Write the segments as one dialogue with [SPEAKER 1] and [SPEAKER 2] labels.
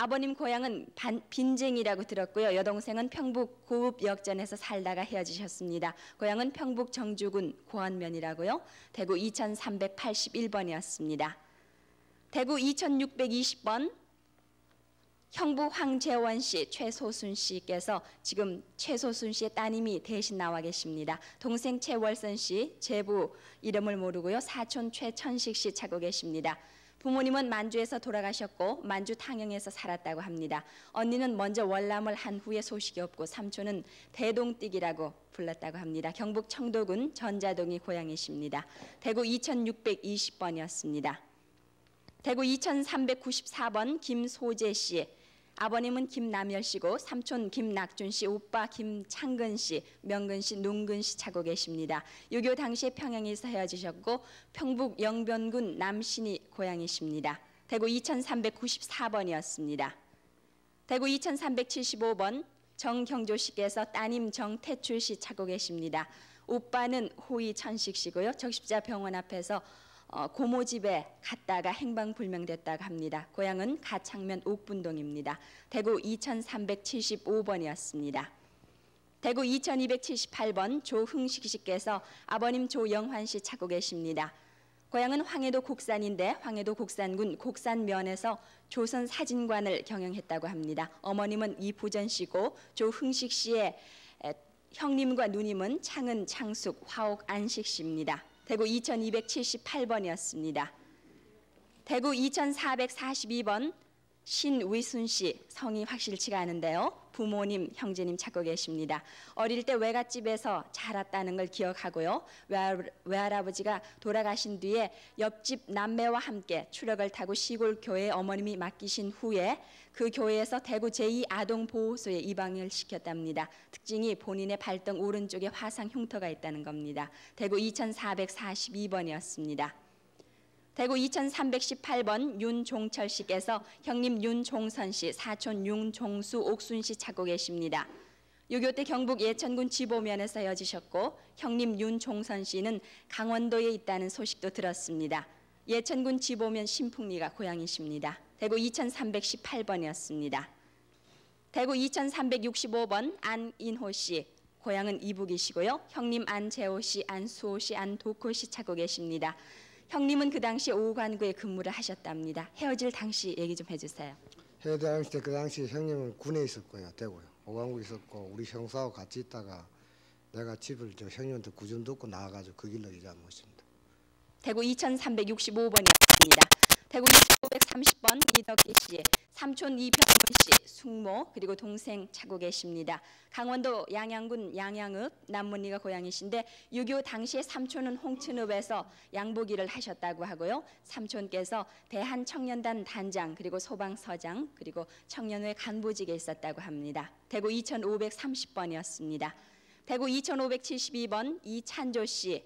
[SPEAKER 1] 아버님 고향은 빈쟁이라고 들었고요. 여동생은 평북 고읍역전에서 살다가 헤어지셨습니다. 고향은 평북 정주군 고안면이라고요. 대구 2381번이었습니다. 대구 2620번 형부 황재원 씨, 최소순 씨께서 지금 최소순 씨의 따님이 대신 나와 계십니다. 동생 최월선 씨, 제부 이름을 모르고요. 사촌 최천식 씨 찾고 계십니다. 부모님은 만주에서 돌아가셨고 만주 탕영에서 살았다고 합니다. 언니는 먼저 월남을 한 후에 소식이 없고 삼촌은 대동띠기라고 불렀다고 합니다. 경북 청도군 전자동이 고향이십니다. 대구 2620번이었습니다. 대구 2394번 김소재 씨, 아버님은 김남열 씨고 삼촌 김낙준 씨, 오빠 김창근 씨, 명근 씨, 농근 씨 찾고 계십니다. 6.25 당시에 평양에서 헤어지셨고 평북 영변군 남신이 고향이십니다. 대구 2394번이었습니다. 대구 2375번 정경조 씨께서 따님 정태출 씨 찾고 계십니다. 오빠는 호이천식 씨고요. 적십자병원 앞에서 고모 집에 갔다가 행방불명됐다고 합니다. 고향은 가창면 옥분동입니다. 대구 2375번이었습니다. 대구 2278번 조흥식 씨께서 아버님 조영환 씨 찾고 계십니다. 고향은 황해도 곡산인데 황해도 곡산군 곡산면에서 조선 사진관을 경영했다고 합니다. 어머님은 이보전 씨고 조흥식 씨의 형님과 누님은 창은 창숙 화옥 안식 씨입니다. 대구 2278번이었습니다. 대구 2442번 신위순 씨, 성이 확실치가 않은데요. 부모님, 형제님 찾고 계십니다. 어릴 때 외갓집에서 자랐다는 걸 기억하고요. 외할아버지가 돌아가신 뒤에 옆집 남매와 함께 추력을 타고 시골 교회에 어머님이 맡기신 후에 그 교회에서 대구 제2아동보호소에 입양을 시켰답니다. 특징이 본인의 발등 오른쪽에 화상 흉터가 있다는 겁니다. 대구 2442번이었습니다. 대구 2318번 윤종철 씨께서 형님 윤종선 씨, 사촌 윤종수 옥순 씨 찾고 계십니다. 6.25 때 경북 예천군 지보면에서 헤어지셨고 형님 윤종선 씨는 강원도에 있다는 소식도 들었습니다. 예천군 지보면 신풍리가 고향이십니다. 대구 2318번이었습니다. 대구 2365번 안인호 씨, 고향은 이북이시고요. 형님 안재호 씨, 안수호 씨, 안도코 씨 찾고 계십니다. 형님은 그 당시 오관구에 근무를 하셨답니다. 헤어질 당시 얘기 좀 해주세요.
[SPEAKER 2] 헤어질 때 그 당시 형님은 군에 있었고요. 대구요. 오관구에 있었고 우리 형사하고 같이 있다가 내가 집을 형님한테 구전 듣고 나와가지고 그 길로 이제 모십니다.
[SPEAKER 1] 대구 2365번이었습니다. 대구 2530번 이덕기 씨, 삼촌 이병문 씨, 숙모 그리고 동생 찾고 계십니다. 강원도 양양군 양양읍 남문리가 고향이신데 6.25 당시에 삼촌은 홍천읍에서 양보기를 하셨다고 하고요. 삼촌께서 대한청년단 단장 그리고 소방서장 그리고 청년회 간부직에 있었다고 합니다. 대구 2530번이었습니다. 대구 2572번 이찬조 씨,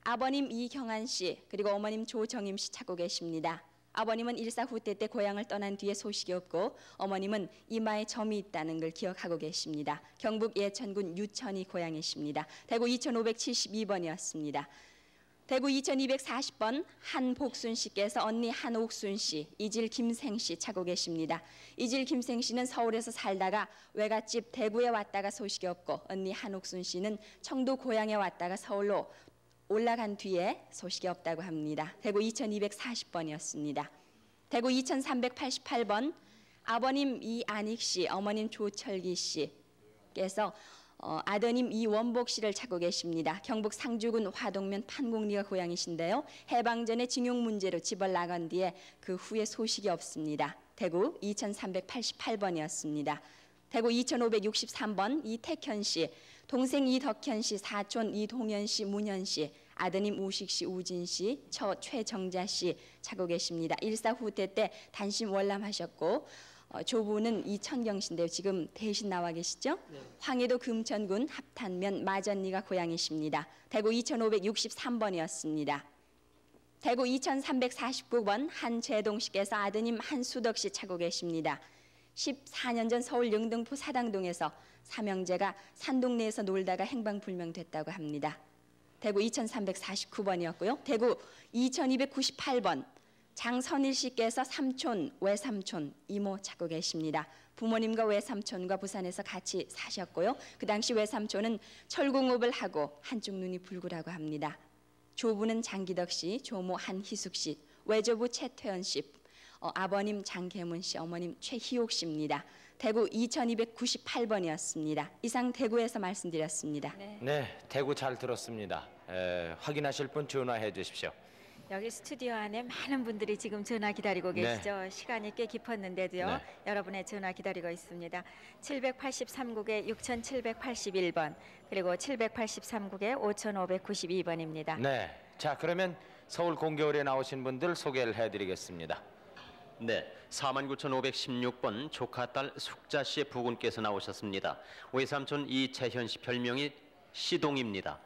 [SPEAKER 1] 아버님 이경한 씨 그리고 어머님 조정임 씨 찾고 계십니다. 아버님은 일사후퇴 때 고향을 떠난 뒤에 소식이 없고 어머님은 이마에 점이 있다는 걸 기억하고 계십니다. 경북 예천군 유천이 고향이십니다. 대구 2572번이었습니다. 대구 2240번 한복순 씨께서 언니 한옥순 씨, 이질 김생 씨 찾고 계십니다. 이질 김생 씨는 서울에서 살다가 외갓집 대구에 왔다가 소식이 없고 언니 한옥순 씨는 청도 고향에 왔다가 서울로 올라간 뒤에 소식이 없다고 합니다. 대구 2240번이었습니다. 대구 2388번 아버님 이안익 씨, 어머님 조철기 씨께서 아드님 이원복 씨를 찾고 계십니다. 경북 상주군 화동면 판곡리가 고향이신데요. 해방 전에 징용 문제로 집을 나간 뒤에 그 후에 소식이 없습니다. 대구 2388번이었습니다. 대구 2563번 이택현 씨, 동생 이덕현 씨, 사촌 이동현 씨, 문현 씨, 아드님 우식 씨, 우진 씨, 처 최정자 씨 찾고 계십니다. 일사후퇴 때 단심 월남하셨고 조부는 이천경 씨인데요. 지금 대신 나와 계시죠? 네. 황해도 금천군 합탄면 마전리가 고향이십니다. 대구 2563번이었습니다. 대구 2349번 한재동 씨께서 아드님 한수덕 씨 찾고 계십니다. 14년 전 서울 영등포 사당동에서 삼형제가 산동네에서 놀다가 행방불명됐다고 합니다. 대구 2349번이었고요. 대구 2298번 장선일 씨께서 삼촌, 외삼촌, 이모 찾고 계십니다. 부모님과 외삼촌과 부산에서 같이 사셨고요. 그 당시 외삼촌은 철공업을 하고 한쪽 눈이 불구라고 합니다. 조부는 장기덕 씨, 조모 한희숙 씨, 외조부 최태현 씨, 아버님 장계문 씨, 어머님 최희옥 씨입니다. 대구 2298번이었습니다. 이상 대구에서 말씀드렸습니다.
[SPEAKER 3] 네, 대구 잘 들었습니다. 확인하실 분 전화해 주십시오.
[SPEAKER 4] 여기 스튜디오 안에 많은 분들이 지금 전화 기다리고 계시죠. 시간이 꽤 깊었는데도요.
[SPEAKER 3] 네.
[SPEAKER 4] 여러분의 전화 기다리고 있습니다. 783국에 6781번 그리고 783국에 5592번입니다.
[SPEAKER 3] 네, 자 그러면 서울 공개홀에 나오신 분들 소개를 해드리겠습니다. 네, 49,516번 조카딸 숙자 씨의 부군께서 나오셨습니다. 외삼촌 이재현 씨 별명이 시동입니다.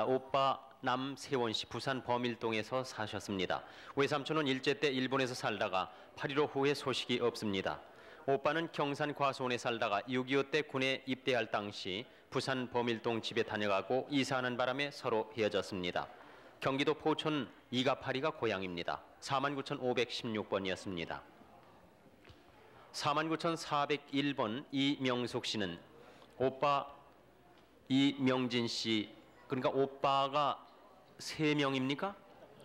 [SPEAKER 3] 오빠 남세원 씨 부산 범일동에서 사셨습니다. 외삼촌은 일제 때 일본에서 살다가 8.15 후에 소식이 없습니다. 오빠는 경산 과수원에 살다가 6.25 때 군에 입대할 당시 부산 범일동 집에 다녀가고 이사하는 바람에 서로 헤어졌습니다. 경기도 포천 이가파리가 고향입니다. 49,516번이었습니다. 49,401번 이명숙 씨는 오빠 이명진 씨, 그러니까 오빠가 3명입니까?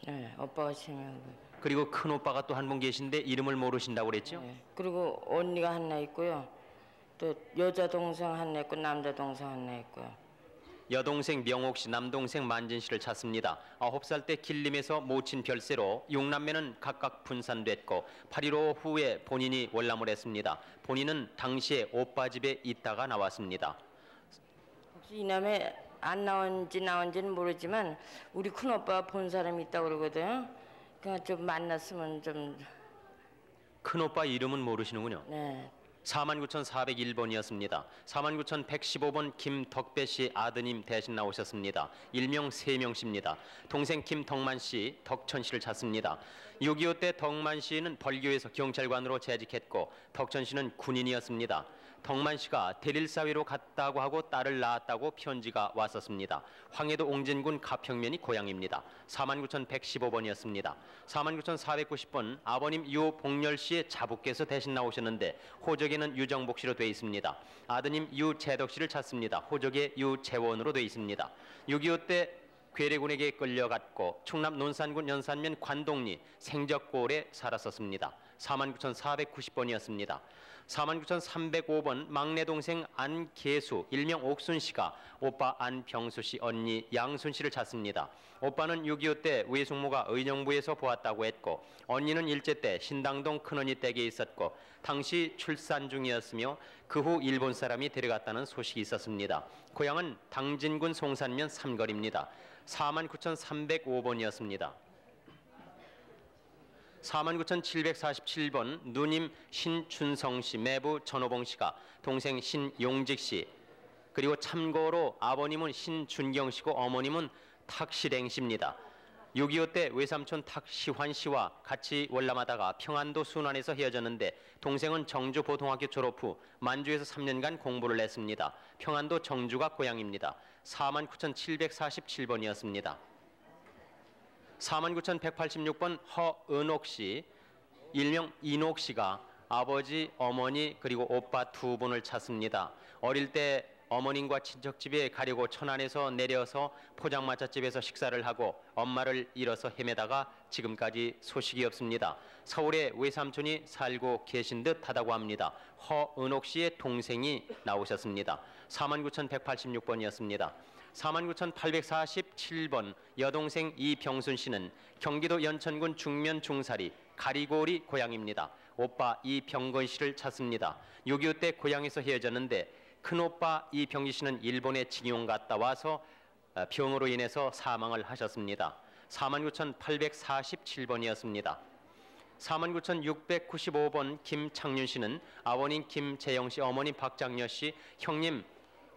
[SPEAKER 5] 네, 오빠가 3명.
[SPEAKER 3] 그리고 큰 오빠가 또 한 분 계신데 이름을 모르신다고 그랬죠?
[SPEAKER 5] 네, 그리고 언니가 하나 있고요. 또 여자 동생 하나 있고 남자 동생 하나 있고요.
[SPEAKER 3] 여동생 명옥 씨, 남동생 만진 씨를 찾습니다. 9살 때 길림에서 모친 별세로 6남매는 각각 분산됐고 8.15 후에 본인이 월남을 했습니다. 본인은 당시에 오빠 집에 있다가 나왔습니다.
[SPEAKER 5] 혹시 이남에 안 나온지는 모르지만 우리 큰 오빠 본 사람이 있다고 그러거든요. 그냥 좀 만났으면 좀.
[SPEAKER 3] 큰 오빠 이름은 모르시는군요.
[SPEAKER 5] 네.
[SPEAKER 3] 49,401번이었습니다. 49,115번 김덕배 씨 아드님 대신 나오셨습니다. 일명 세명 씨입니다. 동생 김덕만 씨, 덕천 씨를 찾습니다. 6.25 때 덕만 씨는 벌교에서 경찰관으로 재직했고 덕천 씨는 군인이었습니다. 덕만 씨가 대릴사회로 갔다고 하고 딸을 낳았다고 편지가 왔었습니다. 황해도 옹진군 가평면이 고향입니다. 49,115번이었습니다. 49,490번 아버님 유복렬 씨의 자부께서 대신 나오셨는데 호적에는 유정복 씨로 되어 있습니다. 아드님 유재덕 씨를 찾습니다. 호적에 유재원으로 되어 있습니다. 6.25 때 괴뢰군에게 끌려갔고 충남 논산군 연산면 관동리 생적골에 살았었습니다. 49,490번이었습니다. 49,305번 막내 동생 안계수 일명 옥순 씨가 오빠 안병수 씨 언니 양순 씨를 찾습니다. 오빠는 6.25 때 외숙모가 의정부에서 보았다고 했고 언니는 일제 때 신당동 큰언니 댁에 있었고 당시 출산 중이었으며 그 후 일본 사람이 데려갔다는 소식이 있었습니다. 고향은 당진군 송산면 삼거리입니다. 49,305번이었습니다. 49,747번 누님 신춘성 씨, 매부 전호봉 씨가 동생 신용직 씨, 그리고 참고로 아버님은 신준경 씨고 어머님은 탁실행 씨입니다. 6.25 때 외삼촌 탁시환 씨와 같이 월남하다가 평안도 순안에서 헤어졌는데 동생은 정주 보통학교 졸업 후 만주에서 3년간 공부를 했습니다. 평안도 정주가 고향입니다. 49,747번이었습니다. 49,186번 허은옥 씨, 일명 인옥 씨가 아버지, 어머니 그리고 오빠 두 분을 찾습니다. 어릴 때 어머님과 친척집에 가려고 천안에서 내려서 포장마차집에서 식사를 하고 엄마를 잃어서 헤매다가 지금까지 소식이 없습니다. 서울에 외삼촌이 살고 계신 듯 하다고 합니다. 허은옥 씨의 동생이 나오셨습니다. 49,186번이었습니다. 49,847번 여동생 이병순 씨는 경기도 연천군 중면 중사리 가리고리 고향입니다. 오빠 이병건 씨를 찾습니다. 6.25 때 고향에서 헤어졌는데 큰오빠 이병기 씨는 일본에 징용 갔다 와서 병으로 인해서 사망을 하셨습니다. 49,847번이었습니다. 49,695번 김창윤 씨는 아버님 김재영 씨, 어머님 박장여 씨, 형님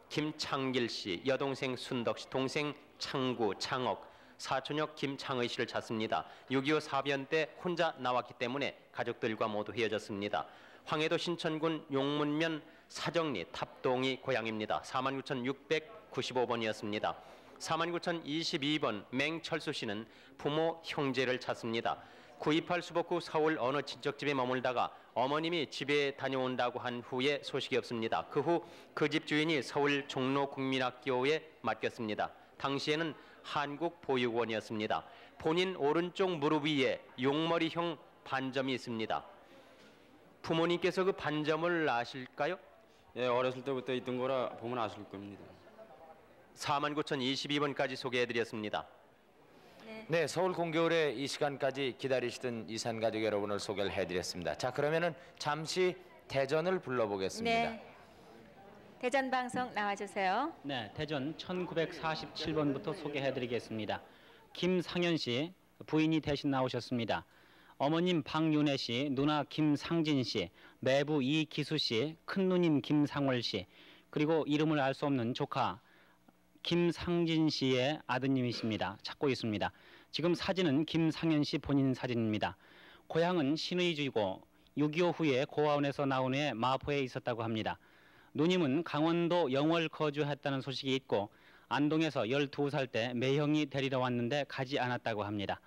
[SPEAKER 3] 김창길 씨, 여동생 순덕 씨, 동생 창구, 창옥, 사촌역 김창의 씨를 찾습니다. 6.25 사변 때 혼자 나왔기 때문에 가족들과 모두 헤어졌습니다. 황해도 신천군 용문면 사정리 탑동이 고향입니다. 49,695번이었습니다. 49,022번 맹철수 씨는 부모 형제를 찾습니다. 928 수복후 서울 어느 친척집에 머물다가 어머님이 집에 다녀온다고 한 후에 소식이 없습니다. 그 후 그 집 주인이 서울 종로국민학교에 맡겼습니다. 당시에는 한국보육원이었습니다. 본인 오른쪽 무릎 위에 용머리형 반점이 있습니다. 부모님께서 그 반점을 아실까요?
[SPEAKER 6] 예, 어렸을 때부터 있던 거라 보면 아실 겁니다.
[SPEAKER 3] 49,022번까지 소개해드렸습니다.
[SPEAKER 7] 네, 서울 공개홀에 이 시간까지 기다리시던 이산 가족 여러분을 소개를 해드렸습니다. 자, 그러면은 잠시 대전을 불러보겠습니다.
[SPEAKER 4] 네. 대전 방송 나와주세요.
[SPEAKER 8] 네, 대전 1947번부터 소개해드리겠습니다. 김상현 씨 부인이 대신 나오셨습니다. 어머님 박윤혜 씨, 누나 김상진 씨, 매부 이기수 씨, 큰누님 김상월 씨, 그리고 이름을 알 수 없는 조카 김상진 씨의 아드님이십니다. 찾고 있습니다. 지금 사진은 김상현 씨 본인 사진입니다. 고향은 신의주이고 6.25 후에 고아원에서 나온 후에 마포에 있었다고 합니다. 누님은 강원도 영월 거주했다는 소식이 있고 안동에서 12살 때 매형이 데리러 왔는데 가지 않았다고 합니다.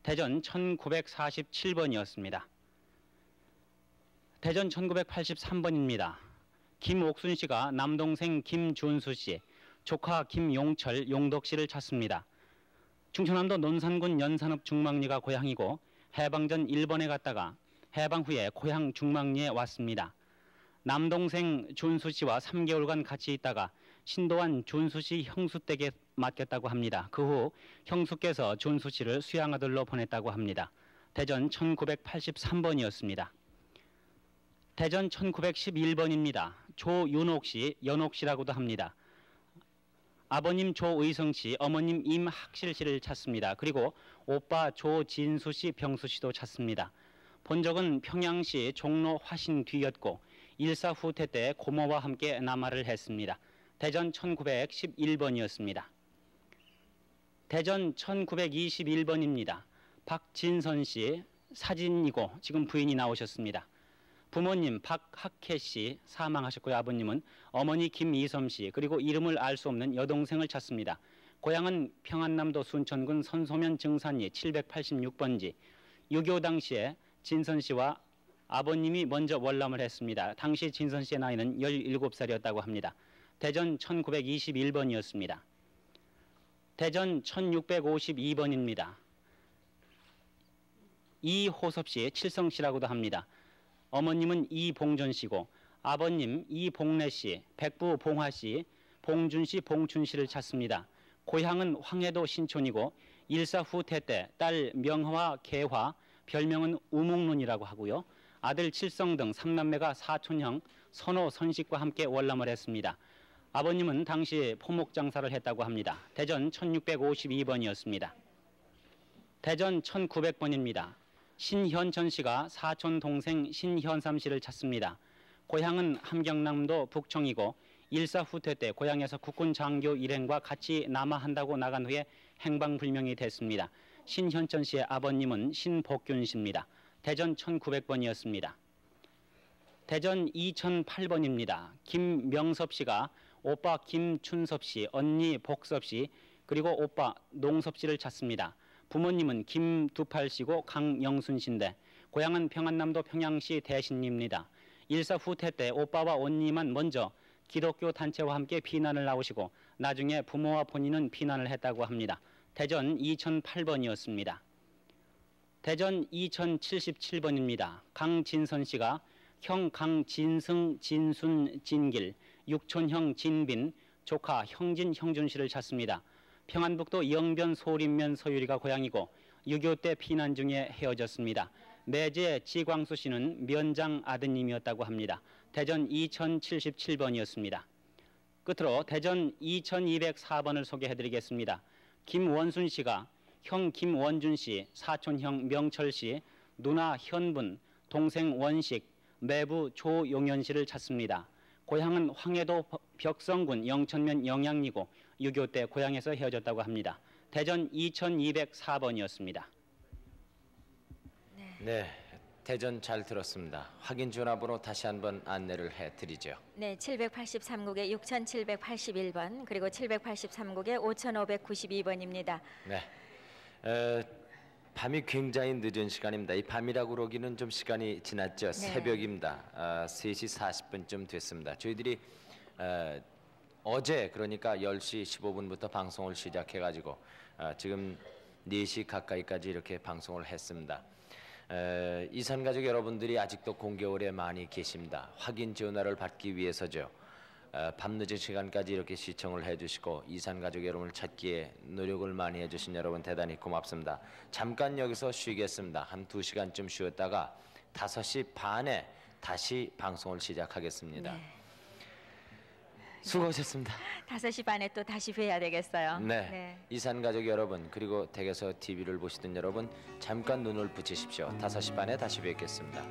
[SPEAKER 8] 대전 1947번이었습니다. 대전 1983번입니다. 김옥순 씨가 남동생 김준수 씨, 조카 김용철, 용덕 씨를 찾습니다. 충청남도 논산군 연산읍 중망리가 고향이고 해방전 일본에 갔다가 해방 후에 고향 중망리에 왔습니다. 남동생 준수 씨와 3개월간 같이 있다가 신도한 준수 씨 형수 댁에 맡겼다고 합니다. 그 후 형수께서 준수 씨를 수양아들로 보냈다고 합니다. 대전 1983번이었습니다. 대전 1911번입니다. 조윤옥 씨, 연옥 씨라고도 합니다. 아버님 조의성 씨, 어머님 임학실 씨를 찾습니다. 그리고 오빠 조진수 씨, 병수 씨도 찾습니다. 본적은 평양시 종로 화신 뒤였고 일사 후퇴 때 고모와 함께 남하를 했습니다. 대전 1911번이었습니다. 대전 1921번입니다. 박진선 씨 사진이고 지금 부인이 나오셨습니다. 부모님 박학혜 씨 사망하셨고요. 아버님은 어머니 김이섬 씨 그리고 이름을 알 수 없는 여동생을 찾습니다. 고향은 평안남도 순천군 선소면 증산리 786번지. 6.25 당시에 진선 씨와 아버님이 먼저 월남을 했습니다. 당시 진선 씨의 나이는 17살이었다고 합니다. 대전 1921번이었습니다. 대전 1652번입니다. 이호섭 씨, 칠성 씨라고도 합니다. 어머님은 이봉전 씨고 아버님 이봉래 씨, 백부 봉화 씨, 봉준 씨, 봉춘 씨를 찾습니다. 고향은 황해도 신촌이고 일사 후퇴 때 딸 명화와 개화, 별명은 우묵눈이라고 하고요. 아들 칠성 등 3남매가 사촌형 선호 선식과 함께 월남을 했습니다. 아버님은 당시 포목 장사를 했다고 합니다. 대전 1652번이었습니다. 대전 1900번입니다. 신현천 씨가 사촌 동생 신현삼 씨를 찾습니다. 고향은 함경남도 북청이고 일사 후퇴 때 고향에서 국군 장교 일행과 같이 남하한다고 나간 후에 행방불명이 됐습니다. 신현천 씨의 아버님은 신복균 씨입니다. 대전 1900번이었습니다. 대전 2008번입니다. 김명섭 씨가 오빠 김춘섭 씨, 언니 복섭 씨, 그리고 오빠 농섭 씨를 찾습니다. 부모님은 김두팔 씨고 강영순 씨인데 고향은 평안남도 평양시 대신입니다. 일사 후퇴 때 오빠와 언니만 먼저 기독교 단체와 함께 피난을 나오시고 나중에 부모와 본인은 피난을 했다고 합니다. 대전 2008번이었습니다. 대전 2077번입니다. 강진선 씨가 형 강진승, 진순, 진길, 육촌형 진빈, 조카 형진, 형준 씨를 찾습니다. 평안북도 영변 소림면 서유리가 고향이고 6.25 때 피난 중에 헤어졌습니다. 매제 지광수 씨는 면장 아드님이었다고 합니다. 대전 2077번이었습니다. 끝으로 대전 2204번을 소개해드리겠습니다. 김원순 씨가 형 김원준 씨, 사촌형 명철 씨, 누나 현분, 동생 원식, 매부 조용현 씨를 찾습니다. 고향은 황해도 벽성군 영천면 영양리고 6.25 때 고향에서 헤어졌다고 합니다. 대전 2204번이었습니다.
[SPEAKER 7] 네, 대전 잘 들었습니다. 확인 전화번호 다시 한번 안내를 해드리죠.
[SPEAKER 4] 네, 783국에 6781번 그리고 783국에 5592번입니다.
[SPEAKER 7] 네, 밤이 굉장히 늦은 시간입니다. 이 밤이라고 그러기는 좀 시간이 지났죠. 새벽입니다. 3시 40분쯤 됐습니다. 저희들이 어제 그러니까 10시 15분부터 방송을 시작해가지고 지금 4시 가까이까지 이렇게 방송을 했습니다. 이산가족 여러분들이 아직도 공개월에 많이 계십니다. 확인 전화를 받기 위해서죠. 밤늦은 시간까지 이렇게 시청을 해주시고 이산가족 여러분을 찾기에 노력을 많이 해주신 여러분 대단히 고맙습니다. 잠깐 여기서 쉬겠습니다. 한 2시간쯤 쉬었다가 5시 반에 다시 방송을 시작하겠습니다.
[SPEAKER 4] 네.
[SPEAKER 7] 수고하셨습니다.
[SPEAKER 4] 5시 반에 또 다시 뵈야 되겠어요.
[SPEAKER 7] 네. 이산가족 여러분 그리고 댁에서 TV를 보시던 여러분 잠깐 눈을 붙이십시오. 5시 반에 다시 뵙겠습니다.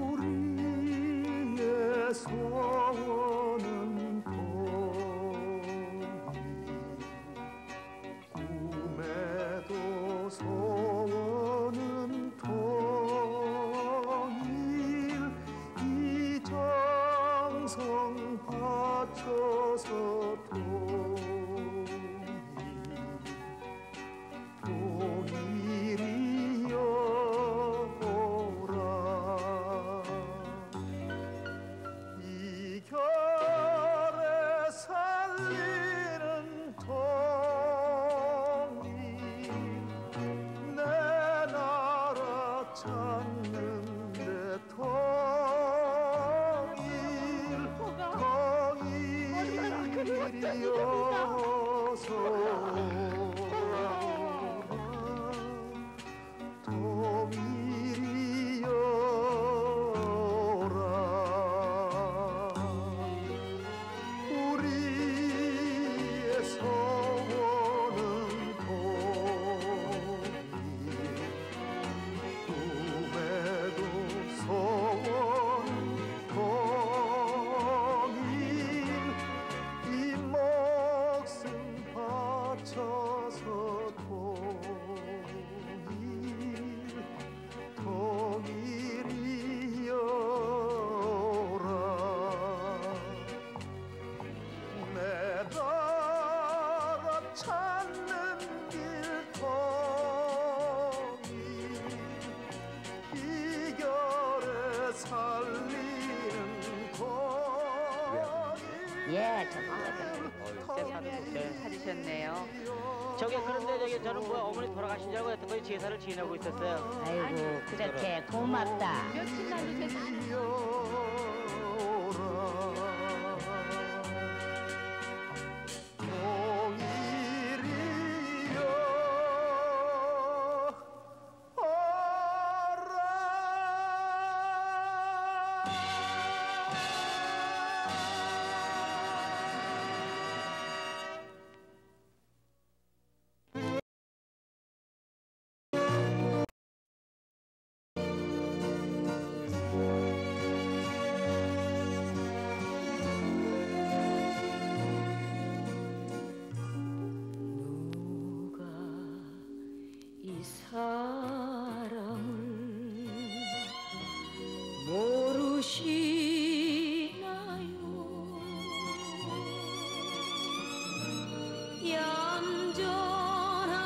[SPEAKER 9] 우리의 소원은 꿈에도 소원은 통일 이 정성 바쳐서 통일이여라 이 결에 살리는 통일 내 나라 찾는 데 우리의 소원은 꿈에도 소원은 이 목숨 바쳐서 통일이여라 내 나라 찾는 길 통일 이 결에 살리는 통일
[SPEAKER 10] 찾으셨네요. 그런데 저는 뭐 어머니 돌아가신 줄 알고 했던 거에 제사를 지내고 있었어요.
[SPEAKER 11] 아이고 그렇게 고맙다.
[SPEAKER 10] 며칠 날도 제사.
[SPEAKER 12] 모르시나요? 얌전한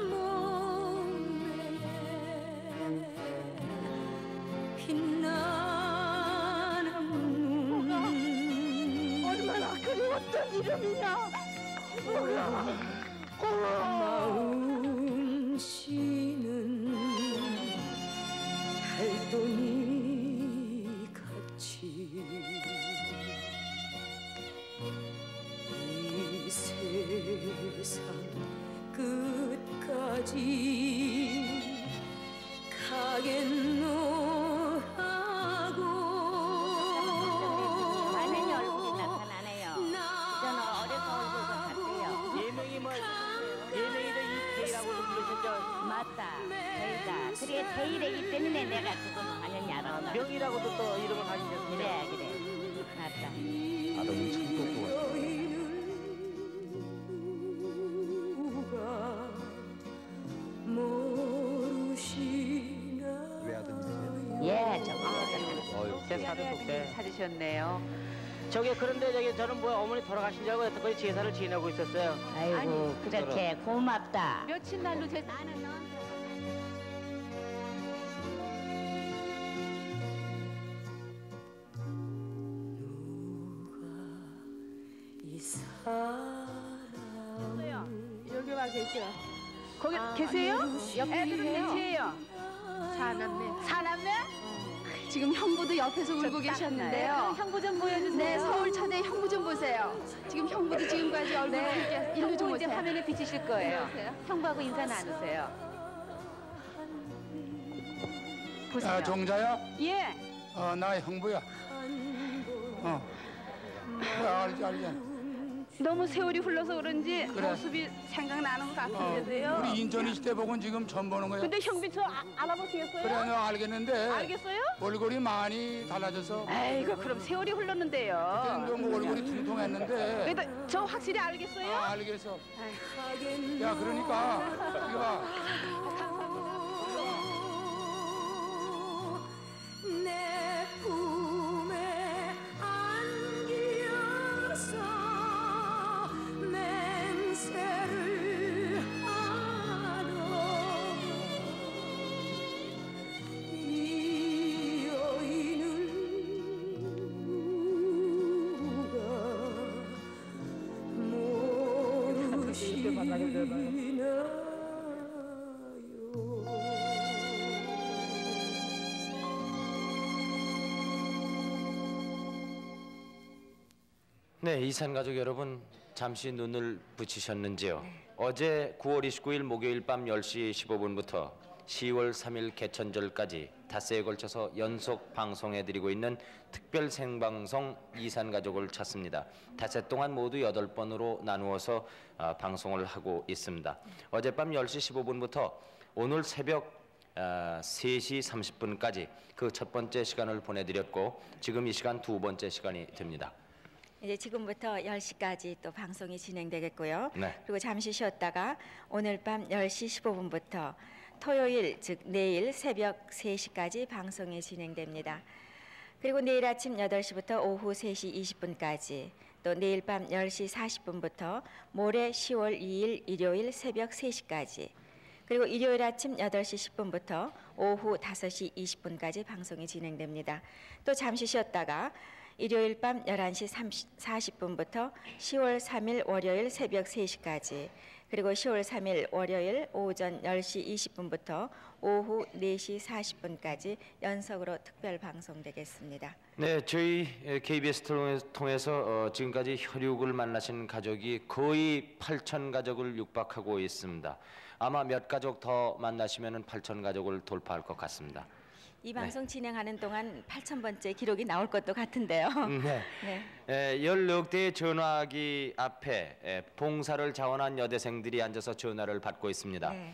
[SPEAKER 12] 몸매에 빛나는 눈
[SPEAKER 11] 얼마나 그리웠던 이름이냐?
[SPEAKER 12] 마음 씨는 달동이 같이 이 세상 끝까지 가겠노라고
[SPEAKER 11] 많은 얼굴이 나타나네요. 저는 어려서 얼굴과 같아요.
[SPEAKER 10] 예명이 이태희라고도 부르셨죠?
[SPEAKER 11] 맞다. 태희다. 그래 태희래기 때문에 내가 그거 하느냐 알아.
[SPEAKER 10] 명이라고도 또 이름을 가지셨어요.
[SPEAKER 11] 그래. 맞다.
[SPEAKER 7] 아동이 참 똑똑하다.
[SPEAKER 11] 예, 저거.
[SPEAKER 10] 제사를 돕게 찾으셨네요. 저기 그런데 저는 뭐야 어머니 돌아가신 줄 알고 여태까지 제사를 지내고 있었어요.
[SPEAKER 11] 아이고 그렇게 고맙다.
[SPEAKER 13] 며칠 날로 제 나는
[SPEAKER 12] 이 사람
[SPEAKER 13] 여기 와 계셔. 거기 계세요? 애들은 몇이에요? 사남매. 사남매? 지금 형부도 옆에서 울고 계셨는데요. 형부 좀 보여주세요.
[SPEAKER 1] 네, 서울 천에 형부 좀 보세요. 지금 형부도 지금까지 얼굴 이렇게 일로 좀
[SPEAKER 13] 형부 이제
[SPEAKER 1] 보세요.
[SPEAKER 13] 화면에 비치실 거예요.
[SPEAKER 1] 보세요.
[SPEAKER 13] 형부하고 인사 나누세요. 보세요.
[SPEAKER 14] 종자야?
[SPEAKER 13] 예.
[SPEAKER 14] 나 형부야. 알지.
[SPEAKER 13] 너무 세월이 흘러서 그런지
[SPEAKER 14] 그래.
[SPEAKER 13] 모습이 생각나는 것 같은데요.
[SPEAKER 14] 우리 인천 있을 때 보고는 지금 처음 보는 거야.
[SPEAKER 13] 근데 형비 저 알아보시겠어요?
[SPEAKER 14] 그래, 너 알겠는데.
[SPEAKER 13] 알겠어요?
[SPEAKER 14] 얼굴이 많이 달라졌어.
[SPEAKER 13] 아이고 그럼 세월이 흘렀는데요.
[SPEAKER 14] 그때는 뭐 얼굴이 퉁퉁했는데.
[SPEAKER 13] 그래도 저 확실히 알겠어요?
[SPEAKER 14] 알겠어. 야, 그러니까 이거 봐.
[SPEAKER 12] 내 품에 안기어서 맹세를 하러 이 여인은 누가 모르시나요?
[SPEAKER 7] 네, 이산 가족 여러분 잠시 눈을 붙이셨는지요? 어제 9월 29일 목요일 밤 10시 15분부터 10월 3일 개천절까지 닷새에 걸쳐서 연속 방송해드리고 있는 특별 생방송 이산 가족을 찾습니다. 닷새 동안 모두 8번으로 나누어서 방송을 하고 있습니다. 어젯밤 10시 15분부터 오늘 새벽 3시 30분까지 그 첫 번째 시간을 보내드렸고 지금 이 시간 두 번째 시간이 됩니다.
[SPEAKER 4] 이제 지금부터 10시까지 또 방송이 진행되겠고요.
[SPEAKER 7] 네.
[SPEAKER 4] 그리고 잠시 쉬었다가 오늘 밤 10시 15분부터 토요일 즉 내일 새벽 3시까지 방송이 진행됩니다. 그리고 내일 아침 8시부터 오후 3시 20분까지 또 내일 밤 10시 40분부터 모레 10월 2일 일요일 새벽 3시까지 그리고 일요일 아침 8시 10분부터 오후 5시 20분까지 방송이 진행됩니다. 또 잠시 쉬었다가 일요일 밤 11시 40분부터 10월 3일 월요일 새벽 3시까지 그리고 10월 3일 월요일 오전 10시 20분부터 오후 4시 40분까지 연속으로 특별 방송되겠습니다.
[SPEAKER 7] 네, 저희 KBS를 통해서 지금까지 혈육을 만나신 가족이 거의 8천 가족을 육박하고 있습니다. 아마 몇 가족 더 만나시면 8천 가족을 돌파할 것 같습니다.
[SPEAKER 4] 이 방송 진행하는 동안 8,000번째 기록이 나올 것도 같은데요.
[SPEAKER 7] 네.
[SPEAKER 4] 네.
[SPEAKER 7] 16대의 전화기 앞에 봉사를 자원한 여대생들이 앉아서 전화를 받고 있습니다.
[SPEAKER 4] 네.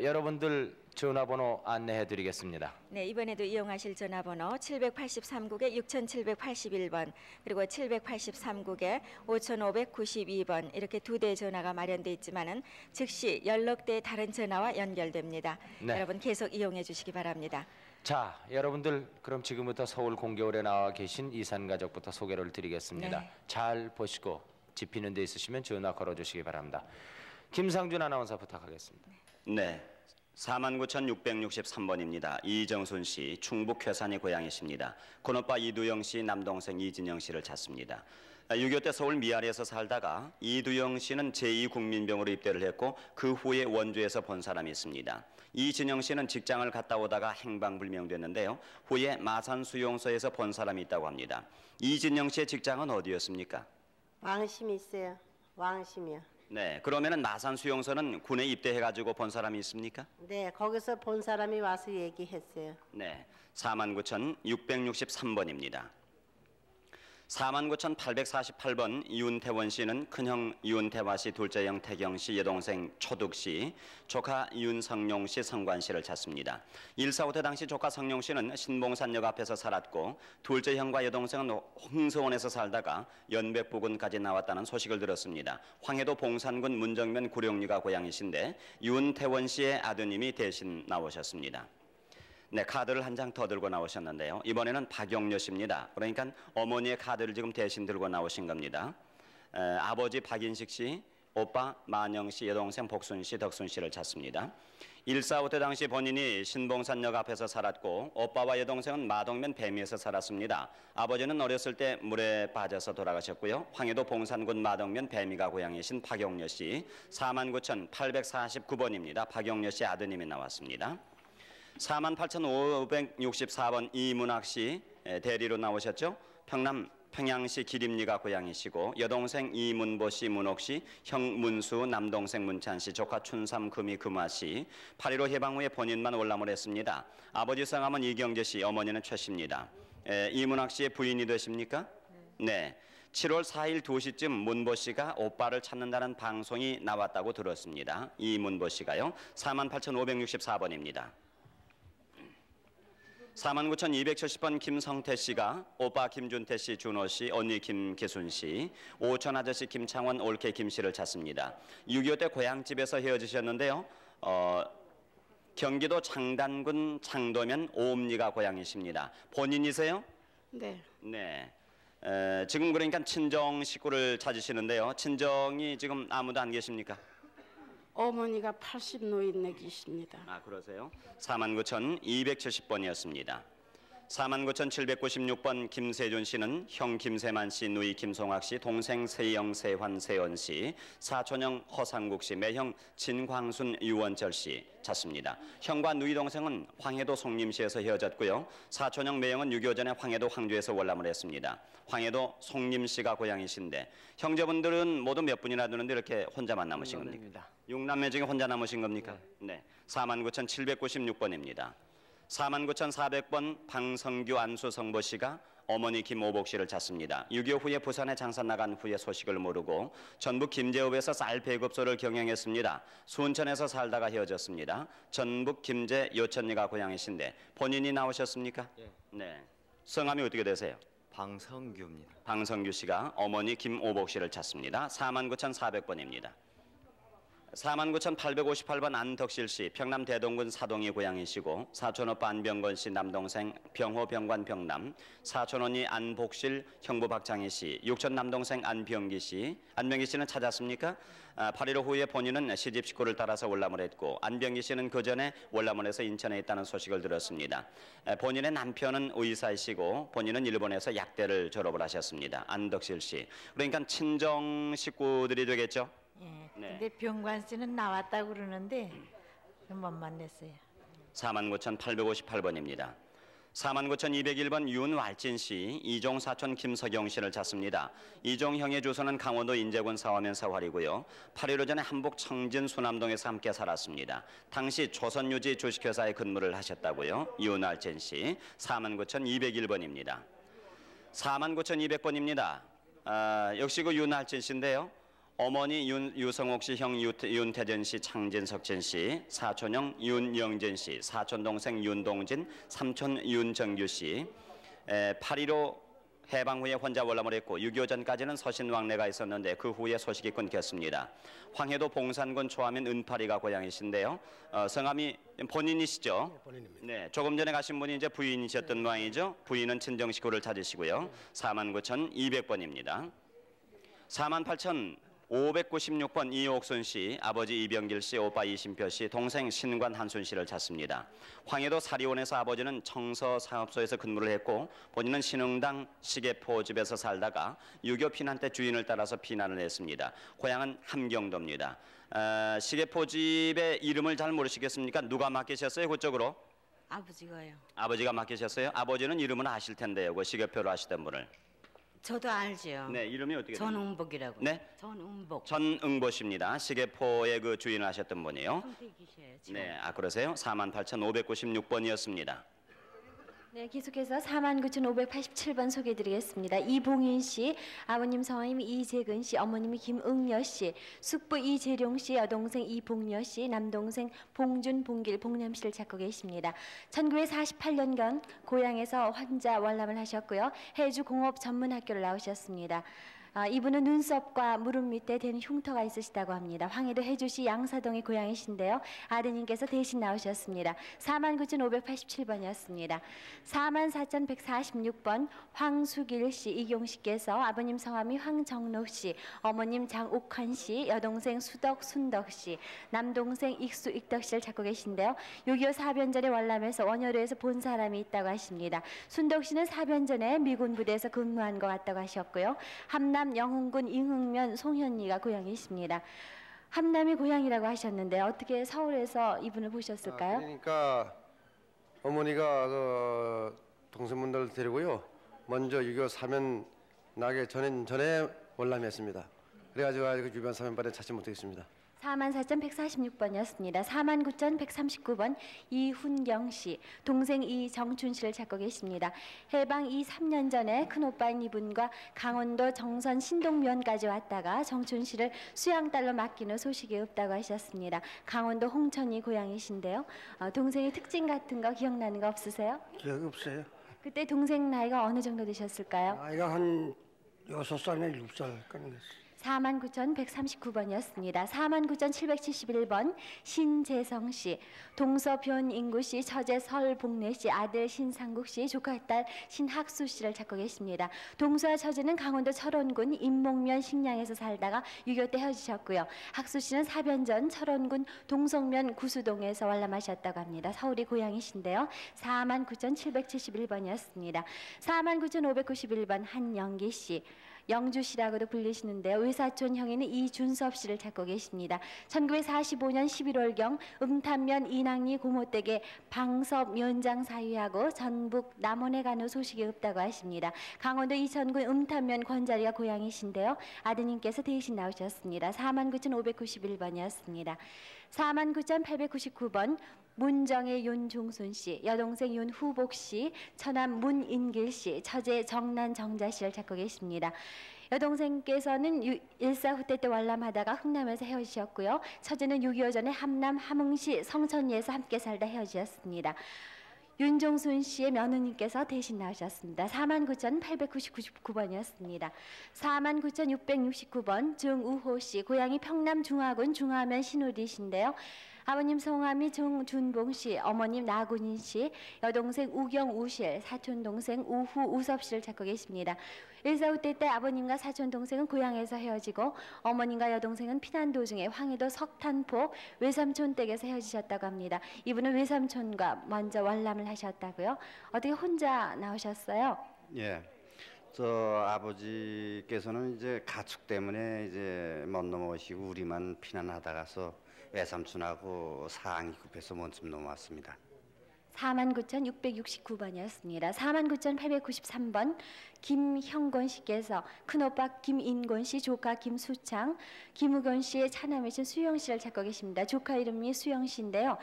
[SPEAKER 7] 여러분들 전화번호 안내해 드리겠습니다.
[SPEAKER 4] 네, 이번에도 이용하실 전화번호 783국에 6781번 그리고 783국에 5592번 이렇게 두 대의 전화가 마련돼 있지만은 즉시 연락대의 다른 전화와 연결됩니다.
[SPEAKER 7] 네.
[SPEAKER 4] 여러분 계속 이용해 주시기 바랍니다.
[SPEAKER 7] 자, 여러분들 그럼 지금부터 서울 공개홀에 나와 계신 이산 가족부터 소개를 드리겠습니다.
[SPEAKER 4] 네.
[SPEAKER 7] 잘 보시고 집히는 데 있으시면 전화 걸어 주시기 바랍니다. 김상준 아나운서 부탁하겠습니다.
[SPEAKER 15] 네. 49,663번입니다. 이정순 씨, 충북 괴산이 고향이십니다. 큰오빠 이두영 씨, 남동생 이진영 씨를 찾습니다. 6.25 때 서울 미아리에서 살다가 이두영 씨는 제2국민병으로 입대를 했고 그 후에 원주에서 본 사람이 있습니다. 이진영 씨는 직장을 갔다 오다가 행방불명됐는데요. 후에 마산수용소에서 본 사람이 있다고 합니다. 이진영 씨의 직장은 어디였습니까?
[SPEAKER 16] 왕심이 있어요. 왕심이요.
[SPEAKER 15] 네, 그러면은 마산수용소는 군에 입대해가지고 본 사람이 있습니까?
[SPEAKER 16] 네, 거기서 본 사람이 와서 얘기했어요.
[SPEAKER 15] 네, 49,663번입니다. 49,848번 윤태원 씨는 큰형 윤태화 씨, 둘째 형 태경 씨, 여동생 초득 씨, 조카 윤성용 씨, 성관 씨를 찾습니다. 1.4.5 때 당시 조카 성용 씨는 신봉산역 앞에서 살았고 둘째 형과 여동생은 홍서원에서 살다가 연백 부근까지 나왔다는 소식을 들었습니다. 황해도 봉산군 문정면 구룡리가 고향이신데 윤태원 씨의 아드님이 대신 나오셨습니다. 네, 카드를 한 장 더 들고 나오셨는데요. 이번에는 박용녀 씨입니다. 그러니까 어머니의 카드를 지금 대신 들고 나오신 겁니다. 아버지 박인식 씨, 오빠 만영 씨, 여동생 복순 씨, 덕순 씨를 찾습니다. 1.4.5때 당시 본인이 신봉산역 앞에서 살았고 오빠와 여동생은 마동면 뱀이에서 살았습니다. 아버지는 어렸을 때 물에 빠져서 돌아가셨고요. 황해도 봉산군 마동면 뱀이가 고향이신 박용녀 씨 49,849번입니다. 박용녀 씨 아드님이 나왔습니다. 48,564번 이문학 씨 대리로 나오셨죠. 평양시 기림리가 고향이시고 여동생 이문보 씨, 문옥 씨, 형 문수, 남동생 문찬 씨, 조카 춘삼, 금이, 금화 씨. 8.15 해방 후에 본인만 월남을 했습니다. 아버지 성함은 이경재 씨, 어머니는 최 씨입니다. 이문학 씨의 부인이 되십니까? 네. 7월 4일 2시쯤 문보 씨가 오빠를 찾는다는 방송이 나왔다고 들었습니다. 이문보 씨가요. 48,564번입니다. 49,270번 김성태 씨가 오빠 김준태 씨, 준호 씨, 언니 김기순 씨, 오천 아저씨 김창원, 올케 김 씨를 찾습니다. 6.25 때 고향집에서 헤어지셨는데요. 경기도 장단군 장도면 오음리가 고향이십니다. 본인이세요?
[SPEAKER 17] 네.
[SPEAKER 15] 네. 지금 그러니까 친정 식구를 찾으시는데요. 친정이 지금 아무도 안 계십니까?
[SPEAKER 17] 어머니가 80 노인네 계십니다.
[SPEAKER 15] 아, 그러세요? 49,270번이었습니다. 49,796번 김세준 씨는 형 김세만 씨, 누이 김송학 씨, 동생 세영, 세환, 세연 씨, 사촌형 허상국 씨, 매형 진광순, 유원철 씨 찾습니다. 형과 누이 동생은 황해도 송림시에서 헤어졌고요. 사촌형 매형은 6.25 전에 황해도 황주에서 월남을 했습니다. 황해도 송림시가 고향이신데 형제분들은 모두 몇 분이나 되는데 이렇게 혼자만 남으신 겁니까? 6남매 중에 혼자 남으신 겁니까? 네. 49,796번입니다. 49,400번 방성규 안수 성보 씨가 어머니 김오복 씨를 찾습니다. 6.25 후에 부산에 장사 나간 후에 소식을 모르고 전북 김제읍에서 쌀 배급소를 경영했습니다. 순천에서 살다가 헤어졌습니다. 전북 김제 요천리가 고향이신데 본인이 나오셨습니까? 네. 성함이 어떻게 되세요?
[SPEAKER 18] 방성규입니다.
[SPEAKER 15] 방성규 씨가 어머니 김오복 씨를 찾습니다. 49,400번입니다. 49,858번 안덕실 씨, 평남 대동군 사동이 고향이시고 사촌오빠 안병건 씨, 남동생 병호 병관 병남, 사촌언니 안복실, 형부 박창희 씨, 육촌 남동생 안병기 씨. 안병기 씨는 찾았습니까? 8.15 후에 본인은 시집 식구를 따라서 월남을 했고 안병기 씨는 그 전에 월남을 해서 인천에 있다는 소식을 들었습니다. 본인의 남편은 의사이시고 본인은 일본에서 약대를 졸업을 하셨습니다. 안덕실 씨. 그러니까 친정 식구들이 되겠죠?
[SPEAKER 19] 예,
[SPEAKER 15] 네.
[SPEAKER 19] 근데 병관 씨는 나왔다고 그러는데 못 만났어요.
[SPEAKER 15] 49,858번입니다. 49,201번 윤왈진 씨, 이종 사촌 김석영 씨를 찾습니다. 이종 형의 주소는 강원도 인제군 사화면 사활이고요. 8.15 전에 한복 청진 수남동에서 함께 살았습니다. 당시 조선유지 주식회사에 근무를 하셨다고요. 윤왈진 씨, 49,201번입니다. 49,200번입니다. 역시 그 윤왈진 씨인데요. 어머니 유성옥 씨, 형 윤태전 씨, 창진석진 씨, 사촌형 윤영진 씨, 사촌 동생 윤동진, 삼촌 윤정규 씨. 8.15 해방 후에 혼자 월남을 했고 6.25 전까지는 서신왕래가 있었는데 그 후에 소식이 끊겼습니다. 황해도 봉산군 초하면 은파리가 고향이신데요. 성함이 본인이시죠?
[SPEAKER 20] 네, 본인입니다.
[SPEAKER 15] 네, 조금 전에 가신 분이 이제 부인이셨던 모양이죠. 부인은 친정 식구를 찾으시고요. 49,200번입니다. 48,596번 이옥순 씨, 아버지 이병길 씨, 오빠 이신표 씨, 동생 신관 한순 씨를 찾습니다. 황해도 사리원에서 아버지는 청서사업소에서 근무를 했고 본인은 신흥당 시계포집에서 살다가 6.25 피난 때 주인을 따라서 피난을 했습니다. 고향은 함경도입니다. 시계포집의 이름을 잘 모르시겠습니까? 누가 맡기셨어요? 그쪽으로?
[SPEAKER 19] 아버지가요.
[SPEAKER 15] 아버지가 맡기셨어요? 아버지는 이름은 아실 텐데요. 그 시계표로 하시던 분을.
[SPEAKER 19] 저도 알죠.
[SPEAKER 15] 네, 이름이 어떻게 됩니까?
[SPEAKER 19] 전응복이라고.
[SPEAKER 15] 네?
[SPEAKER 19] 전응복.
[SPEAKER 15] 전응보 씨입니다. 시계포의 그 주인을 하셨던 분이요.
[SPEAKER 19] 계셔요, 지금.
[SPEAKER 15] 네, 그러세요? 48,596번이었습니다.
[SPEAKER 4] 네, 계속해서 49,587번 소개해드리겠습니다. 이봉인 씨, 아버님 성함이 이재근 씨, 어머님이 김응여 씨, 숙부 이재룡 씨, 여동생 이봉여 씨, 남동생 봉준, 봉길, 봉남 씨를 찾고 계십니다. 1948년경 고향에서 혼자 월남을 하셨고요. 해주 공업 전문학교를 나오셨습니다. 이분은 눈썹과 무릎 밑에 된 흉터가 있으시다고 합니다. 황해도 해주시 양사동이 고향이신데요. 아드님께서 대신 나오셨습니다. 49,587번이었습니다. 44,146번 황수길 씨, 이경 씨께서 아버님 성함이 황정록 씨, 어머님 장옥환 씨, 여동생 수덕, 순덕 씨, 남동생 익수, 익덕 씨를 찾고 계신데요. 6.25 사변전에 월남에서 원효로에서 본 사람이 있다고 하십니다. 순덕 씨는 사변전에 미군 부대에서 근무한 것 같다고 하셨고요. 함남 영흥군 잉흥면 송현리가 고향이십니다. 함남이 고향이라고 하셨는데 어떻게 서울에서 이분을 보셨을까요?
[SPEAKER 18] 그러니까 어머니가 그 동생분들 데리고요. 먼저 6.25 사면 나기 전에 월남했습니다. 그래가지고 아직 주변 사면발에 찾지 못했습니다.
[SPEAKER 4] 44,146번이었습니다. 49,139번 이훈경 씨, 동생 이정춘 씨를 찾고 계십니다. 해방 3년 전에 큰오빠인 이분과 강원도 정선 신동면까지 왔다가 정춘 씨를 수양딸로 맡긴 후 소식이 없다고 하셨습니다. 강원도 홍천이 고향이신데요. 동생의 특징 같은 거 기억나는 거 없으세요?
[SPEAKER 20] 기억이 없어요.
[SPEAKER 4] 그때 동생 나이가 어느 정도 되셨을까요?
[SPEAKER 20] 나이가 한 6살이나 7살 그런 게 있어요.
[SPEAKER 4] 49,139번이었습니다. 49,771번 신재성 씨, 동서변 인구 씨, 처제 설복래 씨, 아들 신상국 씨, 조카딸 신학수 씨를 찾고 계십니다. 동서와 처제는 강원도 철원군 임목면 식량에서 살다가 6.25 때 헤어지셨고요. 학수 씨는 사변전 철원군 동성면 구수동에서 월남하셨다고 합니다. 서울이 고향이신데요. 49,771번이었습니다. 49,591번 한영기 씨, 영주씨라고도 불리시는데요. 외사촌 형에는 이준섭 씨를 찾고 계십니다. 1945년 11월경 음탄면 이낭리 고모댁에 방섭 면장 사위하고 전북 남원에 간 후 소식이 없다고 하십니다. 강원도 이천군 음탄면 권자리가 고향이신데요. 아드님께서 대신 나오셨습니다. 49,591번이었습니다. 49,899번 문정의 윤종순 씨, 여동생 윤후복 씨, 처남 문인길 씨, 처제 정난 정자 씨를 찾고 계십니다. 여동생께서는 1.4 후퇴 때 월남하다가 흥남에서 헤어지셨고요. 처제는 6.25 전에 함남 함흥시 성천리에서 함께 살다 헤어지셨습니다. 윤종순 씨의 며느님께서 대신 나오셨습니다. 49,899번이었습니다. 49,669번 정우호 씨, 고향이 평남 중화군 중화면 신우리신데요. 아버님 성함이 정준봉 씨, 어머님 나군인 씨, 여동생 우경우실, 사촌동생 우후우섭 씨를 찾고 계십니다. 1.4 후퇴 때 아버님과 사촌동생은 고향에서 헤어지고 어머님과 여동생은 피난 도중에 황해도 석탄포 외삼촌 댁에서 헤어지셨다고 합니다. 이분은 외삼촌과 먼저 월남을 하셨다고요? 어떻게 혼자 나오셨어요?
[SPEAKER 21] 예. 저 아버지께서는 이제 가축 때문에 이제 못 넘어오시고 우리만 피난하다 가서 외삼촌하고 사항이 급해서 먼저 넘어왔습니다.
[SPEAKER 4] 49,669번이었습니다. 49,893번 김형곤 씨께서 큰오빠 김인곤 씨, 조카 김수창, 김우건 씨의 차남이신 수영 씨를 찾고 계십니다. 조카 이름이 수영 씨인데요.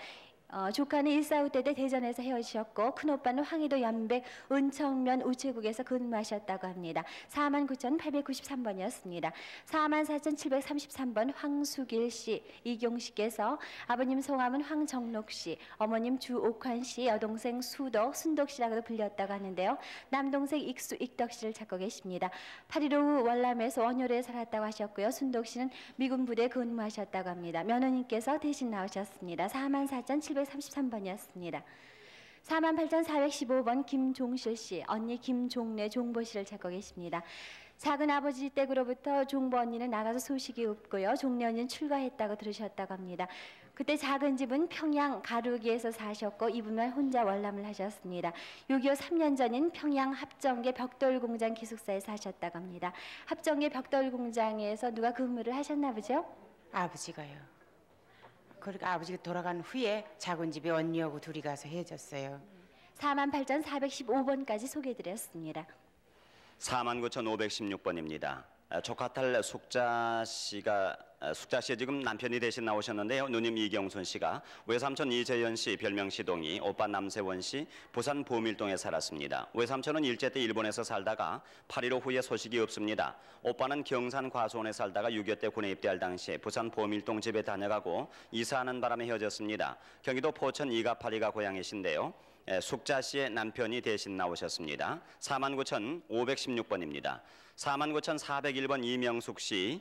[SPEAKER 4] 조카는 1.4 후퇴 때 대전에서 헤어지셨고 큰오빠는 황해도 연백 은청면 우체국에서 근무하셨다고 합니다. 49,893번이었습니다. 44,733번 황수길 씨, 이경 씨께서 아버님 성함은 황정록 씨, 어머님 주옥환 씨, 여동생 수덕, 순덕 씨라고도 불렸다고 하는데요. 남동생 익수, 익덕 씨를 찾고 계십니다. 8.15 월남에서 원효로에 살았다고 하셨고요. 순덕 씨는 미군 부대에 근무하셨다고 합니다. 며느님께서 대신 나오셨습니다. 44,733번이었습니다. 48,415번 김종실 씨, 언니 김종래, 종보 씨를 찾고 계십니다. 작은 아버지 댁으로부터 종보 언니는 나가서 소식이 없고요. 종래 언니는 출가했다고 들으셨다고 합니다. 그때 작은 집은 평양 가루기에서 사셨고 이분만 혼자 월남을 하셨습니다. 6.25 3년 전인 평양 합정계 벽돌공장 기숙사에 사셨다고 합니다. 합정계 벽돌공장에서 누가 근무를 하셨나 보죠?
[SPEAKER 22] 아버지가요. 그러니까 아버지가 돌아간 후에 작은 집에 언니하고 둘이 가서 헤어졌어요.
[SPEAKER 4] 48,415번까지 소개해드렸습니다.
[SPEAKER 15] 49,516번입니다. 조카딸 숙자 씨의 지금 남편이 대신 나오셨는데요. 누님 이경순 씨가 외삼촌 이재현 씨 별명 시동이, 오빠 남세원 씨 부산 보밀동에 살았습니다. 외삼촌은 일제 때 일본에서 살다가 8.15 후에 소식이 없습니다. 오빠는 경산 과수원에 살다가 6.25 때 군에 입대할 당시에 부산 보밀동 집에 다녀가고 이사하는 바람에 헤어졌습니다. 경기도 포천 이가파리가 고향이신데요. 숙자 씨의 남편이 대신 나오셨습니다. 49,516번입니다. 49,401번 이명숙 씨,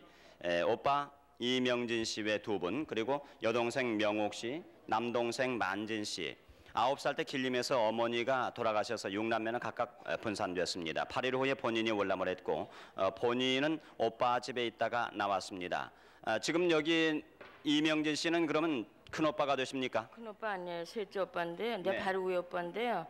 [SPEAKER 15] 오빠 이명진 씨 외 2분, 그리고 여동생 명옥 씨, 남동생 만진 씨. 9살 때 길림에서 어머니가 돌아가셔서 6남매는 각각 분산됐습니다. 8일 후에 본인이 월남을 했고 본인은 오빠 집에 있다가 나왔습니다. 지금 여기 이명진 씨는 그러면 큰 오빠가 되십니까?
[SPEAKER 2] 큰 오빠 아니에요. 셋째 오빠인데 내
[SPEAKER 15] 네.
[SPEAKER 2] 바로 위에 오빠인데요.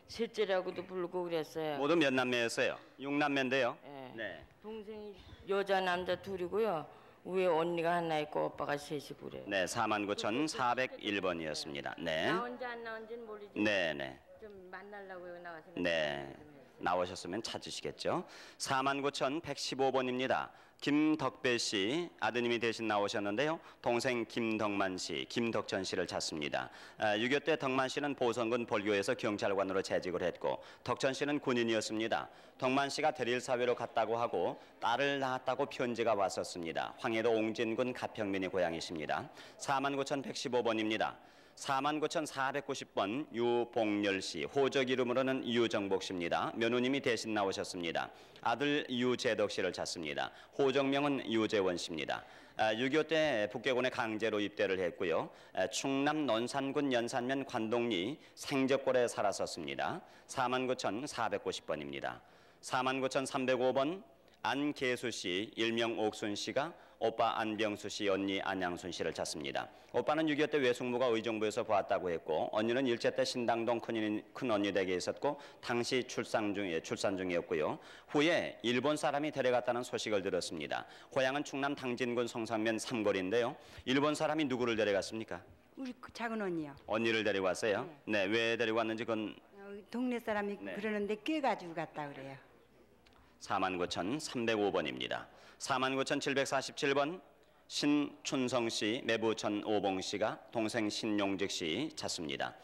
[SPEAKER 2] 셋째라고도 부르고 그랬어요.
[SPEAKER 15] 모두 몇 남매였어요? 6남매인데요.
[SPEAKER 2] 네.
[SPEAKER 15] 네.
[SPEAKER 2] 동생이 여자 남자 둘이고요. 위에 언니가 하나 있고 오빠가 셋이고 그래요.
[SPEAKER 15] 네, 49,401번이었습니다. 네.
[SPEAKER 2] 나온지 안 나온지는 모르지.
[SPEAKER 15] 네, 네.
[SPEAKER 2] 좀 만나려고 나와서.
[SPEAKER 15] 네. 나오셨으면 찾으시겠죠. 49,115번입니다. 김덕배 씨 아드님이 대신 나오셨는데요. 동생 김덕만 씨, 김덕천 씨를 찾습니다. 6.25 때 덕만 씨는 보성군 벌교에서 경찰관으로 재직을 했고 덕천 씨는 군인이었습니다. 덕만 씨가 대릴사회로 갔다고 하고 딸을 낳았다고 편지가 왔었습니다. 황해도 옹진군 가평면이 고향이십니다. 49,115번입니다. 49,490번 유봉열 씨, 호적 이름으로는 유정복 씨입니다. 며느님이 대신 나오셨습니다. 아들 유재덕 씨를 찾습니다. 호적명은 유재원 씨입니다. 6.25 때 북계군에 강제로 입대를 했고요. 충남 논산군 연산면 관동리 생적골에 살았었습니다. 49,490번입니다. 49,305번 안계수 씨, 일명 옥순 씨가 오빠 안병수 씨, 언니 안양순 씨를 찾습니다. 오빠는 6.25 때 외숙모가 의정부에서 보았다고 했고 언니는 일제 때 신당동 큰 언니 댁에 있었고 당시 출산 중이었고요. 후에 일본 사람이 데려갔다는 소식을 들었습니다. 고향은 충남 당진군 성산면 삼거리인데요. 일본 사람이 누구를 데려갔습니까?
[SPEAKER 5] 우리 작은 언니요.
[SPEAKER 15] 언니를 데리고 왔어요? 네, 왜 데리고 왔는지 그건
[SPEAKER 5] 동네 사람이 그러는데 껴가지고 갔다 그래요.
[SPEAKER 15] 49,305번입니다. 49,747번 신춘성 씨, 매부 전오봉 씨가 동생 신용직 씨 찾습니다.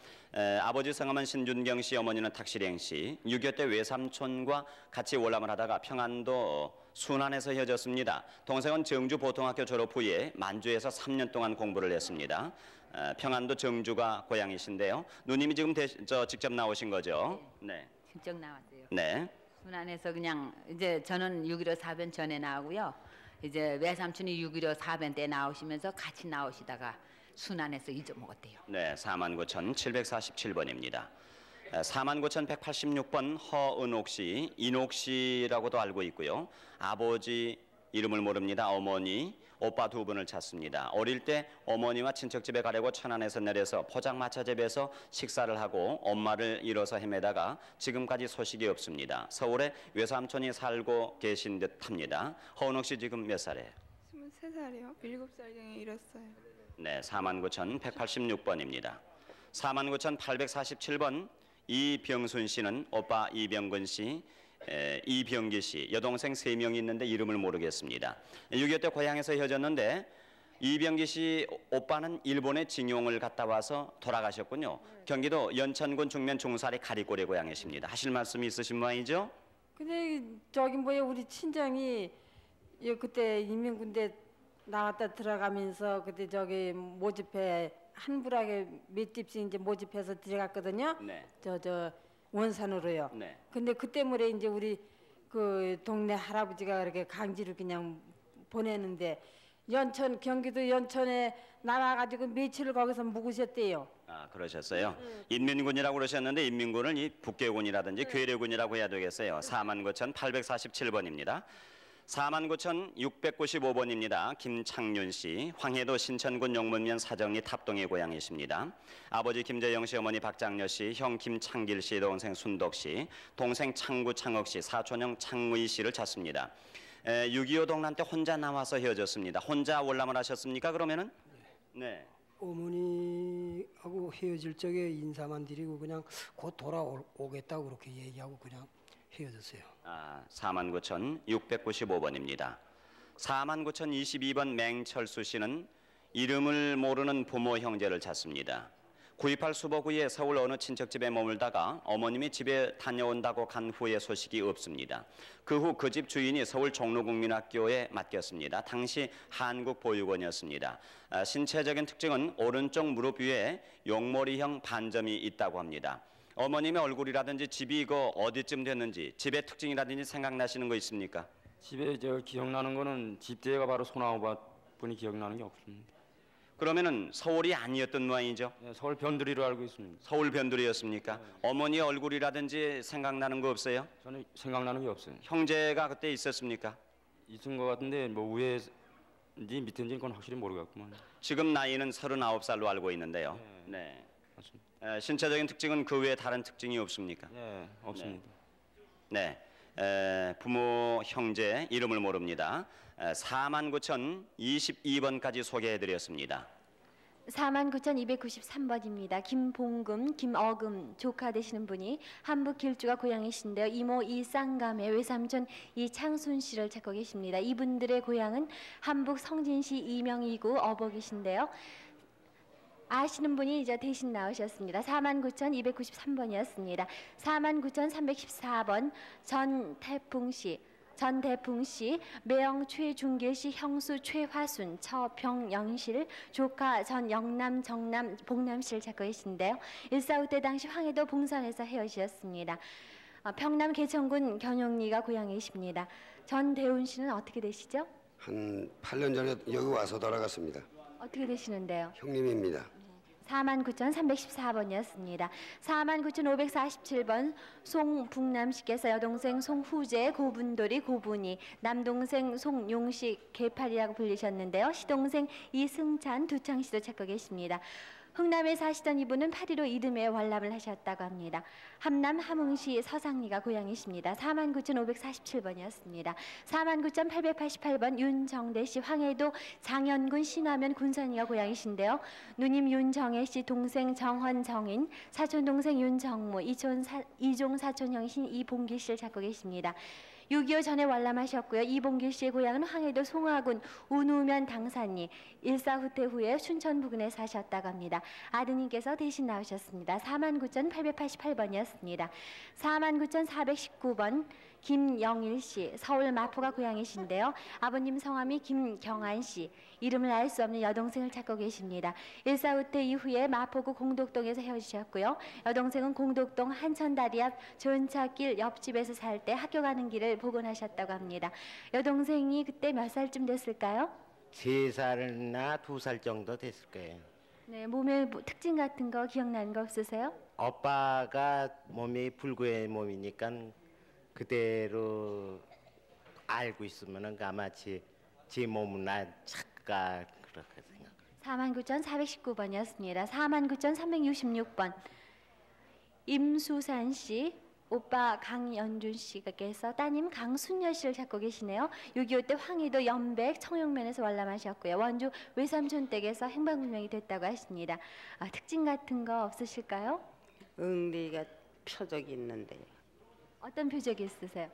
[SPEAKER 15] 아버지 성함은 신준경 씨, 어머니는 탁실행 씨. 6.25 때 외삼촌과 같이 월남을 하다가 평안도 순안에서 헤어졌습니다. 동생은 정주 보통학교 졸업 후에 만주에서 3년 동안 공부를 했습니다. 평안도 정주가 고향이신데요. 누님이 지금 직접 나오신 거죠? 네.
[SPEAKER 23] 직접 나왔어요.
[SPEAKER 15] 네.
[SPEAKER 23] 순안에서 그냥 이제 저는 6.15 사변 전에 나오고요. 이제 외삼촌이 6.15 사변 때 나오시면서 같이 나오시다가 순안에서 잊어먹었대요.
[SPEAKER 15] 네, 49,747번입니다. 49,186번 허은옥 씨, 인옥 씨라고도 알고 있고요. 아버지 이름을 모릅니다. 어머니, 오빠 2분을 찾습니다. 어릴 때 어머니와 친척집에 가려고 천안에서 내려서 포장마차집에서 식사를 하고 엄마를 잃어서 헤매다가 지금까지 소식이 없습니다. 서울에 외삼촌이 살고 계신 듯합니다. 허은옥 씨 지금 몇 살이에요?
[SPEAKER 24] 23살이요. 7살 경에 잃었어요.
[SPEAKER 15] 네, 49,186번입니다. 49,847번 이병순 씨는 오빠 이병근 씨, 이병기 씨, 여동생 3명이 있는데 이름을 모르겠습니다. 6.25 때 고향에서 헤어졌는데 이병기 씨 오빠는 일본에 징용을 갔다 와서 돌아가셨군요. 경기도 연천군 중면 중사리 가리꼬리 고향이십니다. 하실 말씀이 있으신 모양이죠?
[SPEAKER 25] 근데 저기 뭐야 우리 친정이 그때 인민군대 나왔다 들어가면서 그때 저기 모집해 한 부락에 몇 집씩 이제 모집해서 들어갔거든요.
[SPEAKER 15] 네.
[SPEAKER 25] 저 원산으로요.
[SPEAKER 15] 네.
[SPEAKER 25] 근데 그 때문에 이제 우리 그 동네 할아버지가 그렇게 강제로 그냥 보내는데 경기도 연천에 나와가지고 며칠을 거기서 묵으셨대요.
[SPEAKER 15] 아, 그러셨어요? 인민군이라고 그러셨는데 인민군을 이 북계군이라든지 괴뢰군이라고 해야 되겠어요. 49,847번입니다. 49,695번입니다. 김창윤 씨, 황해도 신천군 영문면 사정리 탑동의 고향이십니다. 아버지 김재영 씨, 어머니 박장녀 씨, 형 김창길 씨, 동생 순덕 씨, 동생 창구 창억 씨, 사촌형 창의 씨를 찾습니다. 6.25 동란 때 혼자 나와서 헤어졌습니다. 혼자 월남을 하셨습니까? 그러면은? 네.
[SPEAKER 20] 어머니하고 헤어질 적에 인사만 드리고 그냥 곧 돌아오겠다고 그렇게 얘기하고 그냥 헤어졌어요.
[SPEAKER 15] 49,695번입니다. 49,022번 맹철수 씨는 이름을 모르는 부모 형제를 찾습니다. 9.28 수복후에 서울 어느 친척집에 머물다가 어머님이 집에 다녀온다고 간 후에 소식이 없습니다. 그 후 그 집 주인이 서울 종로국민학교에 맡겼습니다. 당시 한국보육원이었습니다. 신체적인 특징은 오른쪽 무릎 위에 용머리형 반점이 있다고 합니다. 어머님의 얼굴이라든지 집이 이거 어디쯤 됐는지 집의 특징이라든지 생각나시는 거 있습니까?
[SPEAKER 3] 집에 기억나는 거는 집대가 바로 소나무밭뿐이 기억나는 게 없습니다.
[SPEAKER 15] 그러면은 서울이 아니었던 모양이죠?
[SPEAKER 3] 네, 서울 변두리로 알고 있습니다.
[SPEAKER 15] 서울 변두리였습니까? 어머니의 얼굴이라든지 생각나는 거 없어요?
[SPEAKER 3] 저는 생각나는 게 없어요.
[SPEAKER 15] 형제가 그때 있었습니까?
[SPEAKER 3] 있은 것 같은데 뭐 위에인지 밑인지는 그건 확실히 모르겠구만.
[SPEAKER 15] 지금 나이는 39살로 알고 있는데요. 네.
[SPEAKER 3] 맞습니다.
[SPEAKER 15] 신체적인 특징은 그 외에 다른 특징이 없습니까?
[SPEAKER 3] 네, 없습니다.
[SPEAKER 15] 네. 부모, 형제 이름을 모릅니다. 49,022번까지 소개해드렸습니다.
[SPEAKER 6] 49,293번입니다. 김봉금, 김어금 조카 되시는 분이 한북 길주가 고향이신데요. 이모 이쌍감의 외삼촌 이창순 씨를 찾고 계십니다. 이분들의 고향은 한북 성진시 이명이구 어복이신데요. 아시는 분이 이제 대신 나오셨습니다. 49,293번이었습니다. 49,314번 전태풍씨, 매영 최중계씨 형수 최화순, 처병영실 조카 전영남 정남 봉남씨를 찾고 계신데요. 1.4.5 때 당시 황해도 봉선에서 헤어지셨습니다. 평남 개천군 견용리가 고향이십니다. 전대훈 씨는 어떻게 되시죠?
[SPEAKER 8] 한 8년 전에 여기 와서 돌아갔습니다.
[SPEAKER 6] 어떻게 되시는데요?
[SPEAKER 8] 형님입니다.
[SPEAKER 6] 49,314번이었습니다. 49,547번 송북남씨께서 여동생 송후재 고분돌이 고분이, 남동생 송용식 개팔이라고 불리셨는데요. 시동생 이승찬 두창씨도 찾고 계십니다. 흥남에 사시던 이분은 8.15 이듬해 월남을 하셨다고 합니다. 함남 함흥시 서상리가 고향이십니다. 49,547번이었습니다. 49,888번 윤정대씨, 황해도 장현군 신화면 군선이가 고향이신데요. 누님 윤정혜씨, 동생 정헌정인, 사촌동생 윤정무, 이종 사촌형신 이봉기씨를 찾고 계십니다. 6.25 전에 월남하셨고요. 이봉길 씨의 고향은 황해도 송화군 운우면 당산리, 1.4 후퇴 후에 춘천 부근에 사셨다고 합니다. 아드님께서 대신 나오셨습니다. 49,888번이었습니다. 49,419번 김영일 씨, 서울 마포가 고향이신데요. 아버님 성함이 김경안 씨, 이름을 알 수 없는 여동생을 찾고 계십니다. 1.4 후퇴 이후에 마포구 공덕동에서 헤어지셨고요. 여동생은 공덕동 한천다리 앞 전차길 옆집에서 살 때 학교 가는 길을 복원하셨다고 합니다. 여동생이 그때 몇 살쯤 됐을까요?
[SPEAKER 9] 3살이나 2살 정도 됐을 거예요.
[SPEAKER 6] 네, 몸의 특징 같은 거 기억나는 거 없으세요?
[SPEAKER 9] 오빠가 몸이 불구의 몸이니까 그대로 알고 있으면은 아마 제 몸이나 착각 그렇게 생각해요.
[SPEAKER 6] 49,419번이었습니다. 49,366번 임수산 씨, 오빠 강연준 씨께서 따님 강순여 씨를 찾고 계시네요. 6.25 때 황해도 연백 청영면에서 월남하셨고요. 원주 외삼촌 댁에서 행방불명이 됐다고 하십니다. 특징 같은 거 없으실까요?
[SPEAKER 16] 응리가 표적이 있는데.
[SPEAKER 6] 어떤 표적이 있으세요?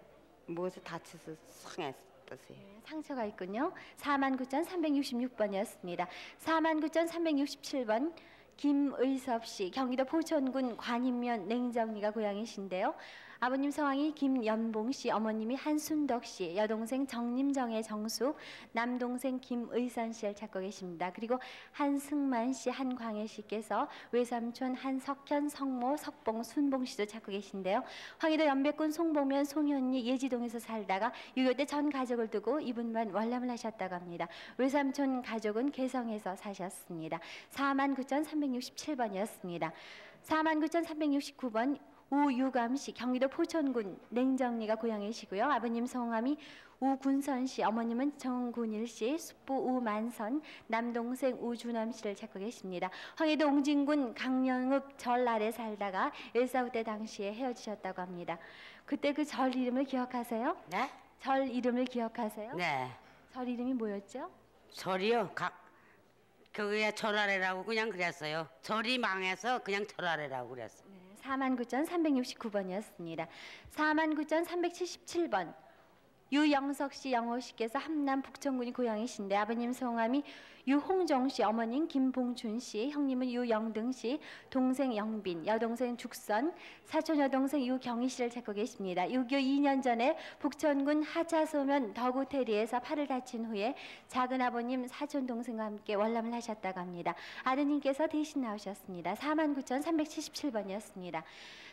[SPEAKER 16] 무엇에 다쳐서 상했으세요?
[SPEAKER 6] 상처가 있군요. 49,366번이었습니다. 49,367번 김의섭 씨, 경기도 포천군 관인면 냉정리가 고향이신데요. 아버님 성함이 김연봉 씨, 어머님이 한순덕 씨, 여동생 정림정의 정숙, 남동생 김의선 씨를 찾고 계십니다. 그리고 한승만 씨, 한광혜 씨께서 외삼촌 한석현, 성모, 석봉, 순봉 씨도 찾고 계신데요. 황해도 연백군 송봉면 송현리 예지동에서 살다가 6.25 때 전 가족을 두고 이분만 월남을 하셨다고 합니다. 외삼촌 가족은 개성에서 사셨습니다. 49,367번이었습니다. 49,369번 우유감 씨, 경기도 포천군 냉정리가 고향이시고요. 아버님 성함이 우군선 씨, 어머님은 정군일 씨, 숙부 우만선, 남동생 우주남 씨를 찾고 계십니다. 황해도 옹진군 강영읍 절 아래 살다가 1.4 때 당시에 헤어지셨다고 합니다. 그때 그 절 이름을 기억하세요?
[SPEAKER 10] 네?
[SPEAKER 6] 절 이름을 기억하세요?
[SPEAKER 10] 네.
[SPEAKER 6] 절 이름이 뭐였죠?
[SPEAKER 10] 절이요? 그게 절아래라고 그냥 그랬어요. 절이 망해서 그냥 절아래라고 그랬어요.
[SPEAKER 6] 49,369번이었습니다. 49,377번 유영석 씨, 영호 씨께서 함남 북천군이 고향이신데 아버님 성함이 유홍정 씨, 어머님 김봉춘 씨, 형님은 유영등 씨, 동생 영빈, 여동생 죽선, 사촌 여동생 유경희 씨를 찾고 계십니다. 6.25 2년 전에 북천군 하차소면 덕우테리에서 팔을 다친 후에 작은 아버님, 사촌 동생과 함께 월남을 하셨다고 합니다. 아드님께서 대신 나오셨습니다. 49,377번이었습니다.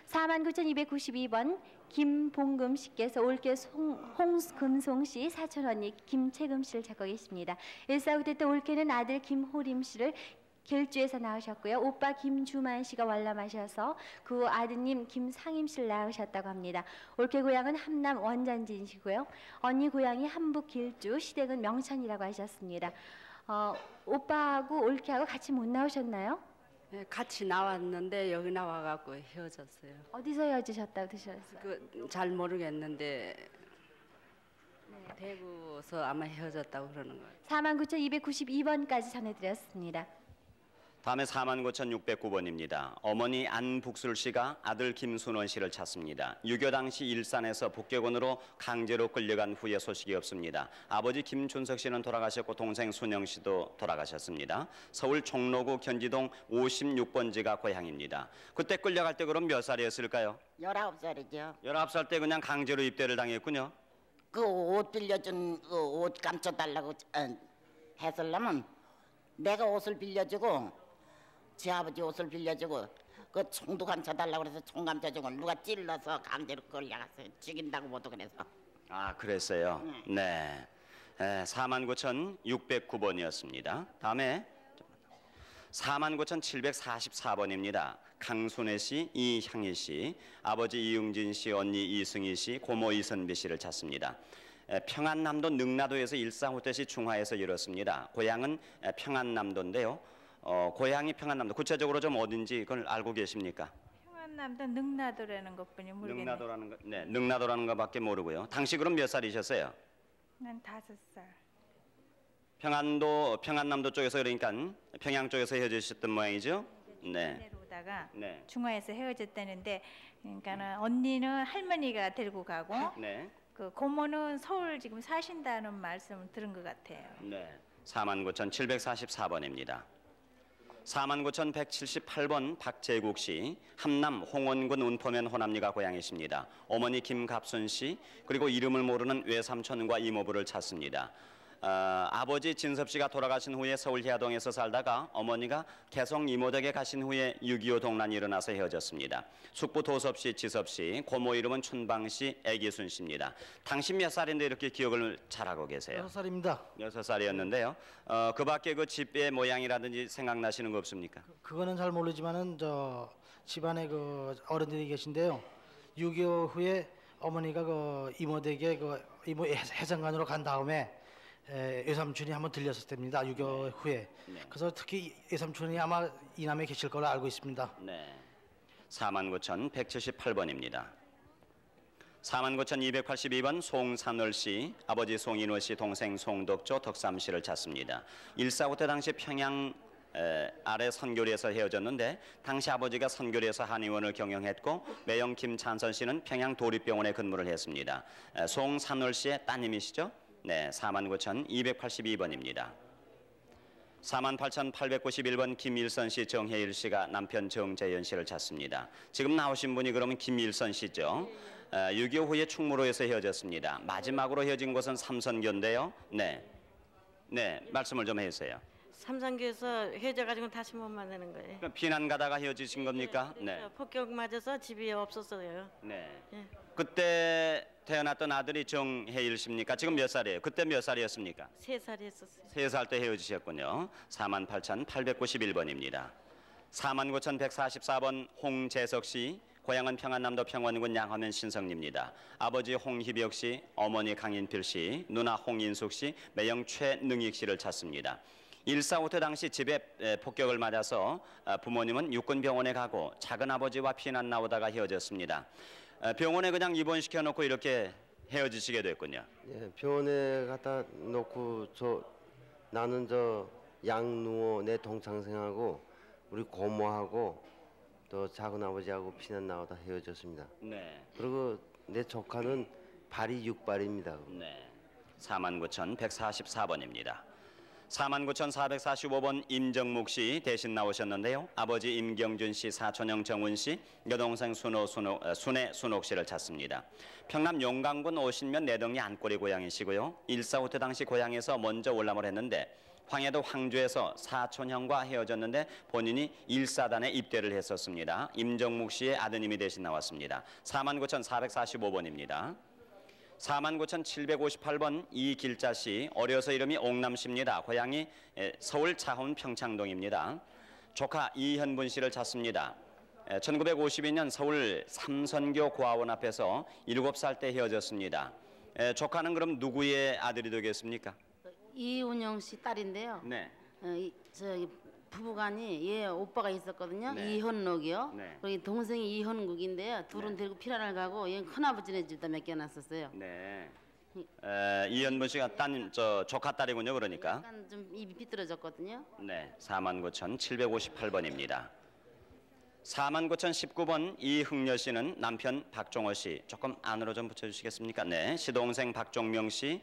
[SPEAKER 6] 49,292번 김봉금 씨께서 올케 홍금송 씨 사촌 언니 김채금 씨를 찾고 계십니다. 149대 때 올케는 아들 김호림 씨를 결주에서 낳으셨고요. 오빠 김주만 씨가 월남하셔서 그 아드님 김상임 씨를 낳으셨다고 합니다. 올케 고향은 함남 원잔진이시고요. 언니 고향이 함북 길주, 시댁은 명천이라고 하셨습니다. 오빠하고 올케하고 같이 못 나오셨나요?
[SPEAKER 1] 네, 같이 나왔는데 여기 나와갖고 헤어졌어요.
[SPEAKER 6] 어디서 헤어지셨다고 드셨어요?
[SPEAKER 1] 잘 모르겠는데 대구서 아마 헤어졌다고 그러는 거예요.
[SPEAKER 6] 49,292번까지 전해드렸습니다.
[SPEAKER 15] 다음에 49,609번입니다. 어머니 안북술 씨가 아들 김순원 씨를 찾습니다. 유교 당시 일산에서 북격원으로 강제로 끌려간 후에 소식이 없습니다. 아버지 김준석 씨는 돌아가셨고 동생 순영 씨도 돌아가셨습니다. 서울 종로구 견지동 56번지가 고향입니다. 그때 끌려갈 때 그럼 몇 살이었을까요?
[SPEAKER 11] 19살이죠.
[SPEAKER 15] 19살 때 그냥 강제로 입대를 당했군요.
[SPEAKER 11] 그 옷 빌려준 그 옷 감춰달라고 했으려면 내가 옷을 빌려주고 지 아버지 옷을 빌려주고 그 총도 감춰달라고 그래서 총 감춰주고 누가 찔러서 강제로 끌려갔어요. 죽인다고 모두 그래서.
[SPEAKER 15] 아, 그랬어요. 네. 49,609번이었습니다. 다음에 49,744번입니다. 강순애 씨, 이향희 씨, 아버지 이응진 씨, 언니 이승희 씨, 고모 이선비 씨를 찾습니다. 평안남도 능라도에서 일사후퇴시 중하에서 이뤘습니다. 고향은 평안남도인데요. 고향이 평안남도, 구체적으로 좀 어딘지 그걸 알고 계십니까?
[SPEAKER 19] 평안남도 능라도라는 것뿐이 모르겠네요.
[SPEAKER 15] 능라도라는 거, 네, 능라도라는 것밖에 모르고요. 당시 그럼 몇 살이셨어요?
[SPEAKER 19] 난 5살.
[SPEAKER 15] 평안남도 쪽에서 그러니까 평양 쪽에서 헤어지셨던 모양이죠? 네.
[SPEAKER 19] 오다가
[SPEAKER 15] 네.
[SPEAKER 19] 중화에서 헤어졌다는데, 그러니까는 언니는 할머니가 데리고 가고,
[SPEAKER 15] 네.
[SPEAKER 19] 그 고모는 서울 지금 사신다는 말씀을 들은 것 같아요.
[SPEAKER 15] 네. 49,744번입니다. 49,178번 박재국 씨, 함남 홍원군 운포면 호남리가 고향이십니다. 어머니 김갑순 씨, 그리고 이름을 모르는 외삼촌과 이모부를 찾습니다. 아버지 진섭 씨가 돌아가신 후에 서울 해화동에서 살다가 어머니가 개성 이모댁에 가신 후에 6.25 동란이 일어나서 헤어졌습니다. 숙부 도섭 씨, 지섭 씨, 고모 이름은 춘방 씨, 애기순 씨입니다. 당신 몇 살인데 이렇게 기억을 잘하고 계세요?
[SPEAKER 12] 6살입니다.
[SPEAKER 15] 6살이었는데요. 그 밖에 그 집의 모양이라든지 생각나시는 거 없습니까?
[SPEAKER 12] 그거는 잘 모르지만은 저 집안에 그 어른들이 계신데요. 6.25 후에 어머니가 그 이모댁에 그 이모 해장간으로 간 다음에 외삼촌이 한번 들렸을 때입니다. 6.25 후에.
[SPEAKER 15] 네.
[SPEAKER 12] 그래서 특히 외삼촌이 아마 이남에 계실 걸로 알고 있습니다.
[SPEAKER 15] 네. 49,178번입니다. 49,282번 송산월 씨, 아버지 송인호 씨, 동생 송덕조, 덕삼 씨를 찾습니다. 1.45 때 당시 평양 아래 선교리에서 헤어졌는데 당시 아버지가 선교리에서 한의원을 경영했고 매형 김찬선 씨는 평양 도립병원에 근무를 했습니다. 송산월 씨의 따님이시죠? 네, 49,282번입니다. 48,891번 김일선 씨, 정혜일 씨가 남편 정재현 씨를 찾습니다. 지금 나오신 분이 그러면 김일선 씨죠. 6.25 후에 충무로에서 헤어졌습니다. 마지막으로 헤어진 곳은 삼선교인데요. 네, 말씀을 좀 해주세요.
[SPEAKER 13] 삼선교에서 헤어져가지고 다시 못 만나는 거예요.
[SPEAKER 15] 피난 가다가 헤어지신 겁니까? 네.
[SPEAKER 13] 폭격 맞아서 집이 없었어요.
[SPEAKER 15] 네.
[SPEAKER 13] 예.
[SPEAKER 15] 그때 태어났던 아들이 정혜일 씨입니까? 지금 몇 살이에요? 그때 몇 살이었습니까?
[SPEAKER 13] 3살이었었어요.
[SPEAKER 15] 3살 때 헤어지셨군요. 48,891번입니다. 49,144번 홍재석 씨, 고향은 평안남도 평원군 양화면 신성리입니다. 아버지 홍희벽 씨, 어머니 강인필 씨, 누나 홍인숙 씨, 매형 최능익 씨를 찾습니다. 1.45 때 당시 집에 폭격을 맞아서 부모님은 육군병원에 가고 작은아버지와 피난 나오다가 헤어졌습니다. 병원에 그냥 입원시켜놓고 이렇게 헤어지시게 됐군요.
[SPEAKER 14] 예, 병원에 갖다 놓고 나는 양누어 내 동창생하고 우리 고모하고 또 작은아버지하고 피난 나오다 헤어졌습니다.
[SPEAKER 15] 네.
[SPEAKER 14] 그리고 내 조카는 발이 6발입니다.
[SPEAKER 15] 네. 49,144번입니다. 49,445번 임정묵 씨 대신 나오셨는데요. 아버지 임경준 씨, 사촌형 정훈 씨, 여동생 순애 순옥 씨를 찾습니다. 평남 용강군 오신면 내덕리 안꼬리 고향이시고요. 1.45 때 당시 고향에서 먼저 월남을 했는데 황해도 황주에서 사촌형과 헤어졌는데 본인이 1사단에 입대를 했었습니다. 임정묵 씨의 아드님이 대신 나왔습니다. 49,445번입니다. 49,758번 이길자 씨, 어려서 이름이 옥남 씨입니다. 고향이 서울 자훈 평창동입니다. 조카 이현분 씨를 찾습니다. 1952년 서울 삼선교 고아원 앞에서 7살 때 헤어졌습니다. 조카는 그럼 누구의 아들이 되겠습니까?
[SPEAKER 7] 이운영 씨 딸인데요.
[SPEAKER 15] 네.
[SPEAKER 7] 저기 부부간이 얘 오빠가 있었거든요.
[SPEAKER 15] 네.
[SPEAKER 7] 이현록이요.
[SPEAKER 15] 네.
[SPEAKER 7] 그리고 동생이 이현국인데요. 둘은 데리고 피란을 가고 얘는 큰아버지네 집에다 맡겨놨었어요.
[SPEAKER 15] 네. 이현분 씨가 따님 조카 딸이군요. 그러니까.
[SPEAKER 7] 약간 좀 입이 비뚤어졌거든요.
[SPEAKER 15] 네. 49,758번입니다. 49,019번 이흥여 씨는 남편 박종호 씨, 조금 안으로 좀 붙여주시겠습니까? 네. 시동생 박종명 씨,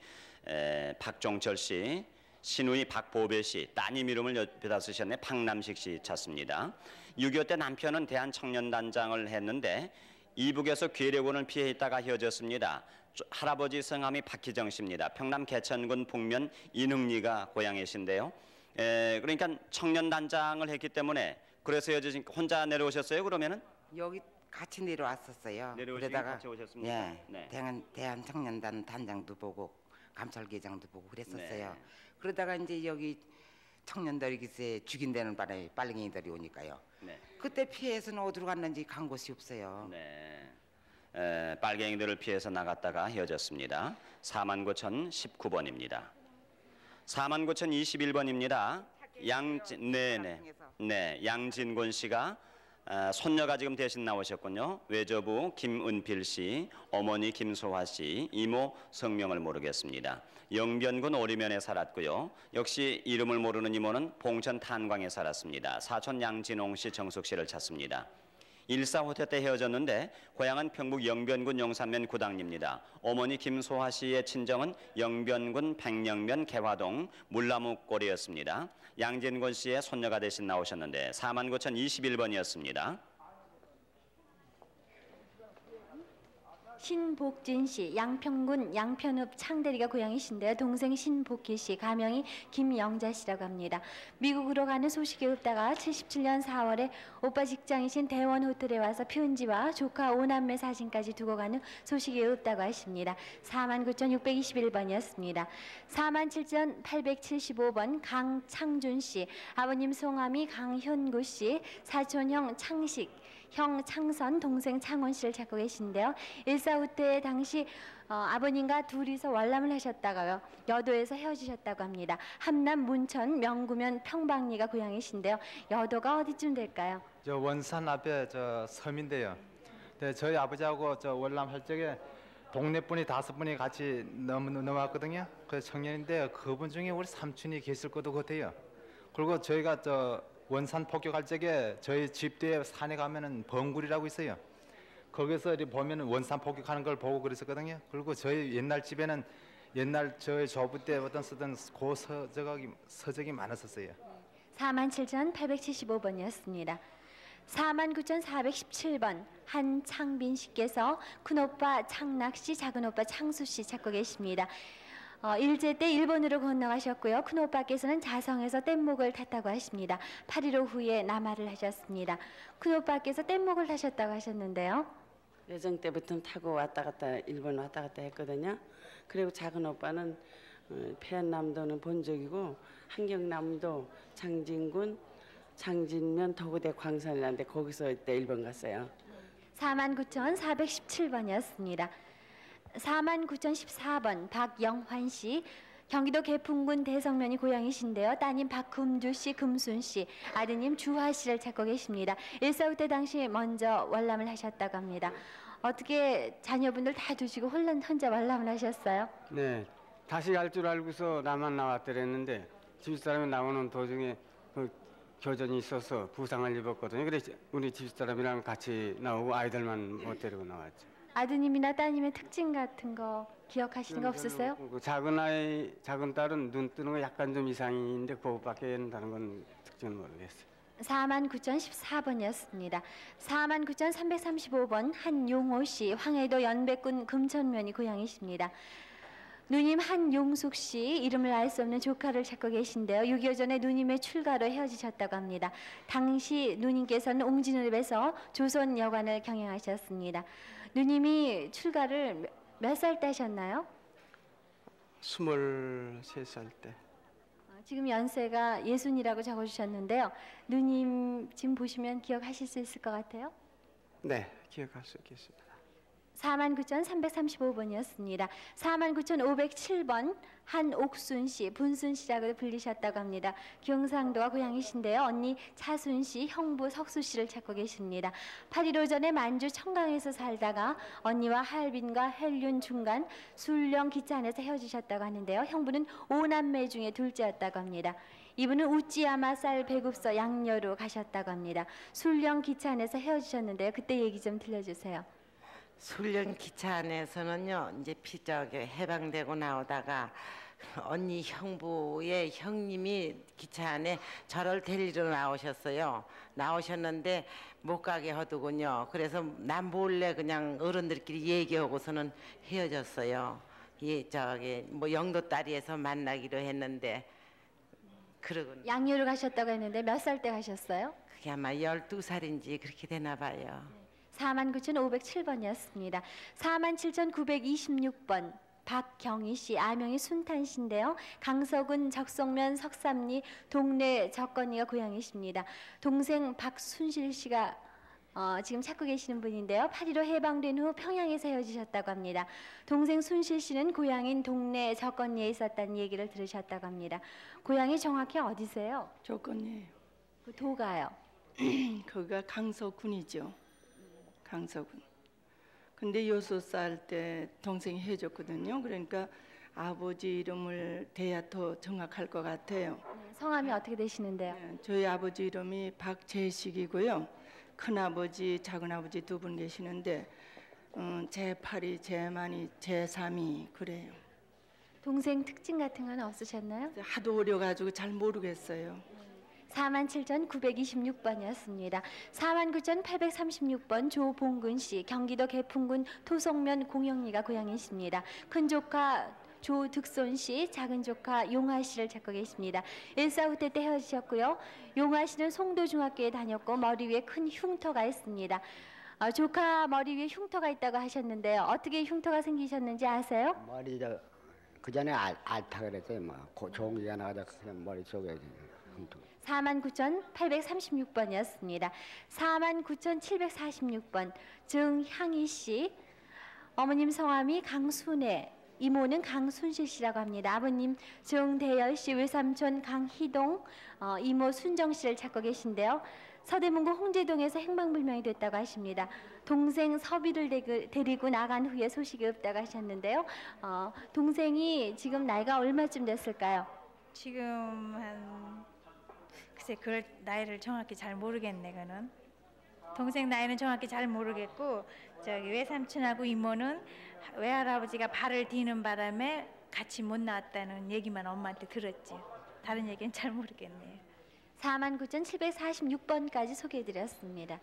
[SPEAKER 15] 박종철 씨, 신우이 박보배 씨, 따님 이름을 옆에다 쓰셨네. 박남식 씨 찾습니다. 6.25 때 남편은 대한청년단장을 했는데 이북에서 괴뢰군을 피해 있다가 헤어졌습니다. 할아버지 성함이 박희정 씨입니다. 평남 개천군 북면 인흥리가 고향이신데요. 그러니까 청년단장을 했기 때문에 그래서 헤어지니까 혼자 내려오셨어요? 그러면은?
[SPEAKER 16] 여기 같이 내려왔었어요.
[SPEAKER 15] 내려오시기 같이 오셨습니까?
[SPEAKER 16] 예,
[SPEAKER 15] 네.
[SPEAKER 16] 대한청년단 단장도 보고 감찰계장도 보고 그랬었어요.
[SPEAKER 15] 네.
[SPEAKER 16] 그러다가 이제 여기 청년들이 글쎄 죽인다는 바람에 빨갱이들이 오니까요.
[SPEAKER 15] 네.
[SPEAKER 16] 그때 피해서는 어디로 갔는지 간 곳이 없어요.
[SPEAKER 15] 네. 빨갱이들을 피해서 나갔다가 헤어졌습니다. 49,019번입니다. 49,021번입니다. 양진곤 씨가 손녀가 지금 대신 나오셨군요. 외조부 김은필 씨, 어머니 김소화 씨, 이모 성명을 모르겠습니다. 영변군 오리면에 살았고요. 역시 이름을 모르는 이모는 봉천 탄광에 살았습니다. 사촌 양진홍 씨, 정숙 씨를 찾습니다. 1.4호태 때 헤어졌는데 고향은 평북 영변군 용산면 구당리입니다. 어머니 김소화 씨의 친정은 영변군 백령면 개화동 물나무골이었습니다. 양진곤 씨의 손녀가 대신 나오셨는데 49,021번이었습니다.
[SPEAKER 6] 신복진 씨, 양평군 양편읍 창대리가 고향이신데요. 동생 신복희 씨, 가명이 김영자 씨라고 합니다. 미국으로 가는 소식이 없다가 77년 4월에 오빠 직장이신 대원 호텔에 와서 편지와 조카 5남매 사진까지 두고 가는 소식이 없다고 하십니다. 49,621번이었습니다. 47,875번 강창준 씨, 아버님 성함이 강현구 씨, 사촌형 창식, 형 창선, 동생 창원 씨를 찾고 계신데요. 1.4후 때 당시 아버님과 둘이서 월남을 하셨다가요. 여도에서 헤어지셨다고 합니다. 함남 문천 명구면 평방리가 고향이신데요. 여도가 어디쯤 될까요?
[SPEAKER 17] 저 원산 앞에 저 섬인데요. 네, 저희 아버지하고 저 월남 할 적에 동네 분이 5분이 같이 넘어왔거든요. 그 청년인데 그분 중에 우리 삼촌이 계실 것도 같아요. 그리고 저희가 저 원산 폭격할 적에 저희 집 뒤에 산에 가면은 벙굴이라고 있어요. 거기서 이렇게 보면은 원산 폭격하는 걸 보고 그랬었거든요. 그리고 저희 옛날 집에는 옛날 저희 조부 때 어떤 쓰던 고 서적이 많았었어요.
[SPEAKER 6] 47,875번이었습니다. 49,417번 한창빈 씨께서 큰오빠 창락 씨, 작은오빠 창수 씨 찾고 계십니다. 일제 때 일본으로 건너가셨고요. 큰오빠께서는 자성에서 뗏목을 탔다고 하십니다. 8.15 후에 남하를 하셨습니다. 큰오빠께서 뗏목을 타셨다고 하셨는데요.
[SPEAKER 1] 여정 때부터 타고 왔다 갔다 일본 왔다 갔다 했거든요. 그리고 작은 오빠는 패안남도는 본 적이고 한경남도 장진군 장진면 도구대 광산이라는데 거기서 이때 일본 갔어요.
[SPEAKER 6] 49,417번이었습니다. 49,014번 박영환 씨, 경기도 개풍군 대성면이 고향이신데요. 따님 박금주 씨, 금순 씨, 아드님 주화 씨를 찾고 계십니다. 1.4후 때 당시 먼저 월남을 하셨다고 합니다. 어떻게 자녀분들 다 두시고 혼자 월남을 하셨어요?
[SPEAKER 18] 네, 다시 갈 줄 알고서 나만 나왔더랬는데 집사람이 나오는 도중에 교전이 있어서 부상을 입었거든요. 그래서 우리 집사람이랑 같이 나오고 아이들만 못 데리고 나왔죠.
[SPEAKER 6] 아드님이나 따님의 특징 같은 거 기억하시는 거 없으세요?
[SPEAKER 18] 작은 딸은 눈 뜨는 거 약간 좀 이상인데 그것밖에 다른 건 특징은 모르겠어요.
[SPEAKER 6] 49,014번이었습니다. 49,335번 한용호 씨, 황해도 연백군 금천면이 고향이십니다. 누님 한용숙 씨 이름을 알 수 없는 조카를 찾고 계신데요. 6.25 전에 누님의 출가로 헤어지셨다고 합니다. 당시 누님께서는 옹진읍에서 조선 여관을 경영하셨습니다. 누님이 출가를 몇 살 때 하셨나요?
[SPEAKER 2] 23살 때.
[SPEAKER 6] 지금 연세가 60이라고 적어주셨는데요. 누님 지금 보시면 기억하실 수 있을 것 같아요?
[SPEAKER 2] 네, 기억할 수 있겠습니다.
[SPEAKER 6] 49,335번이었습니다. 49,507번 한옥순 씨, 분순 씨라고 불리셨다고 합니다. 경상도가 고향이신데요. 언니 차순 씨, 형부 석수 씨를 찾고 계십니다. 8.15 전에 만주 청강에서 살다가 언니와 할빈과 헬륜 중간 술령 기차 안에서 헤어지셨다고 하는데요. 형부는 5남매 중에 둘째였다고 합니다. 이분은 우찌야마 쌀 배급소 양녀로 가셨다고 합니다. 술령 기차 안에서 헤어지셨는데요. 그때 얘기 좀 들려주세요.
[SPEAKER 9] 술령 기차 안에서는요, 이제 저기 해방되고 나오다가 언니 형부의 형님이 기차 안에 저를 데리러 나오셨어요. 나오셨는데 못 가게 하더군요. 그래서 난 몰래 그냥 어른들끼리 얘기하고서는 헤어졌어요. 예, 저기 뭐 영도다리에서 만나기로 했는데 그러고
[SPEAKER 6] 양녀로 가셨다고 했는데 몇 살 때 가셨어요?
[SPEAKER 9] 그게 아마 12살인지 그렇게 되나 봐요.
[SPEAKER 6] 49,507번이었습니다. 47,926번 박경희 씨, 아명이 순탄 씨인데요. 강서군 적성면 석삼리 동네 적건이가 고향이십니다. 동생 박순실 씨가 지금 찾고 계시는 분인데요. 8.15 해방된 후 평양에서 헤어지셨다고 합니다. 동생 순실 씨는 고향인 동네 적건리에 있었다는 얘기를 들으셨다고 합니다. 고향이 정확히 어디세요?
[SPEAKER 4] 적건리예요.
[SPEAKER 6] 그 도가요?
[SPEAKER 4] 거기가 강서군이죠. 강서군. 근데 6살 때 동생이 해줬거든요. 그러니까 아버지 이름을 대야 더 정확할 것 같아요.
[SPEAKER 6] 성함이 어떻게 되시는데요?
[SPEAKER 4] 네, 저희 아버지 이름이 박재식이고요. 큰아버지, 작은아버지 두 분 계시는데 제8이, 제3이, 제3이 그래요.
[SPEAKER 6] 동생 특징 같은 건 없으셨나요?
[SPEAKER 4] 하도 어려가지고 잘 모르겠어요.
[SPEAKER 6] 47,926번이었습니다. 49,836번 조봉근 씨, 경기도 개풍군 토속면 공영리가 고향이십니다. 큰 조카 조득손 씨, 작은 조카 용하 씨를 찾고 계십니다. 1.4후 때 헤어지셨고요. 용하 씨는 송도중학교에 다녔고 머리 위에 큰 흉터가 있습니다. 조카 머리 위에 흉터가 있다고 하셨는데요. 어떻게 흉터가 생기셨는지 아세요?
[SPEAKER 5] 머리 그 전에 앓다 그랬어요. 뭐 종이가 나가서 그냥 머리 속에 흉터.
[SPEAKER 6] 49,836번이었습니다. 49,746번 정향희 씨, 어머님 성함이 강순애, 이모는 강순실 씨라고 합니다. 아버님 정대열 씨, 외삼촌 강희동, 이모 순정 씨를 찾고 계신데요. 서대문구 홍제동에서 행방불명이 됐다고 하십니다. 동생 서비를 데리고 나간 후에 소식이 없다고 하셨는데요. 동생이 지금 나이가 얼마쯤 됐을까요?
[SPEAKER 19] 지금 한 글쎄 그 나이를 정확히 잘 모르겠네. 그는 동생 나이는 정확히 잘 모르겠고 저기 외삼촌하고 이모는 외할아버지가 발을 디는 바람에 같이 못 나왔다는 얘기만 엄마한테 들었지. 다른 얘기는 잘 모르겠네요.
[SPEAKER 6] 49,746번까지 소개해드렸습니다.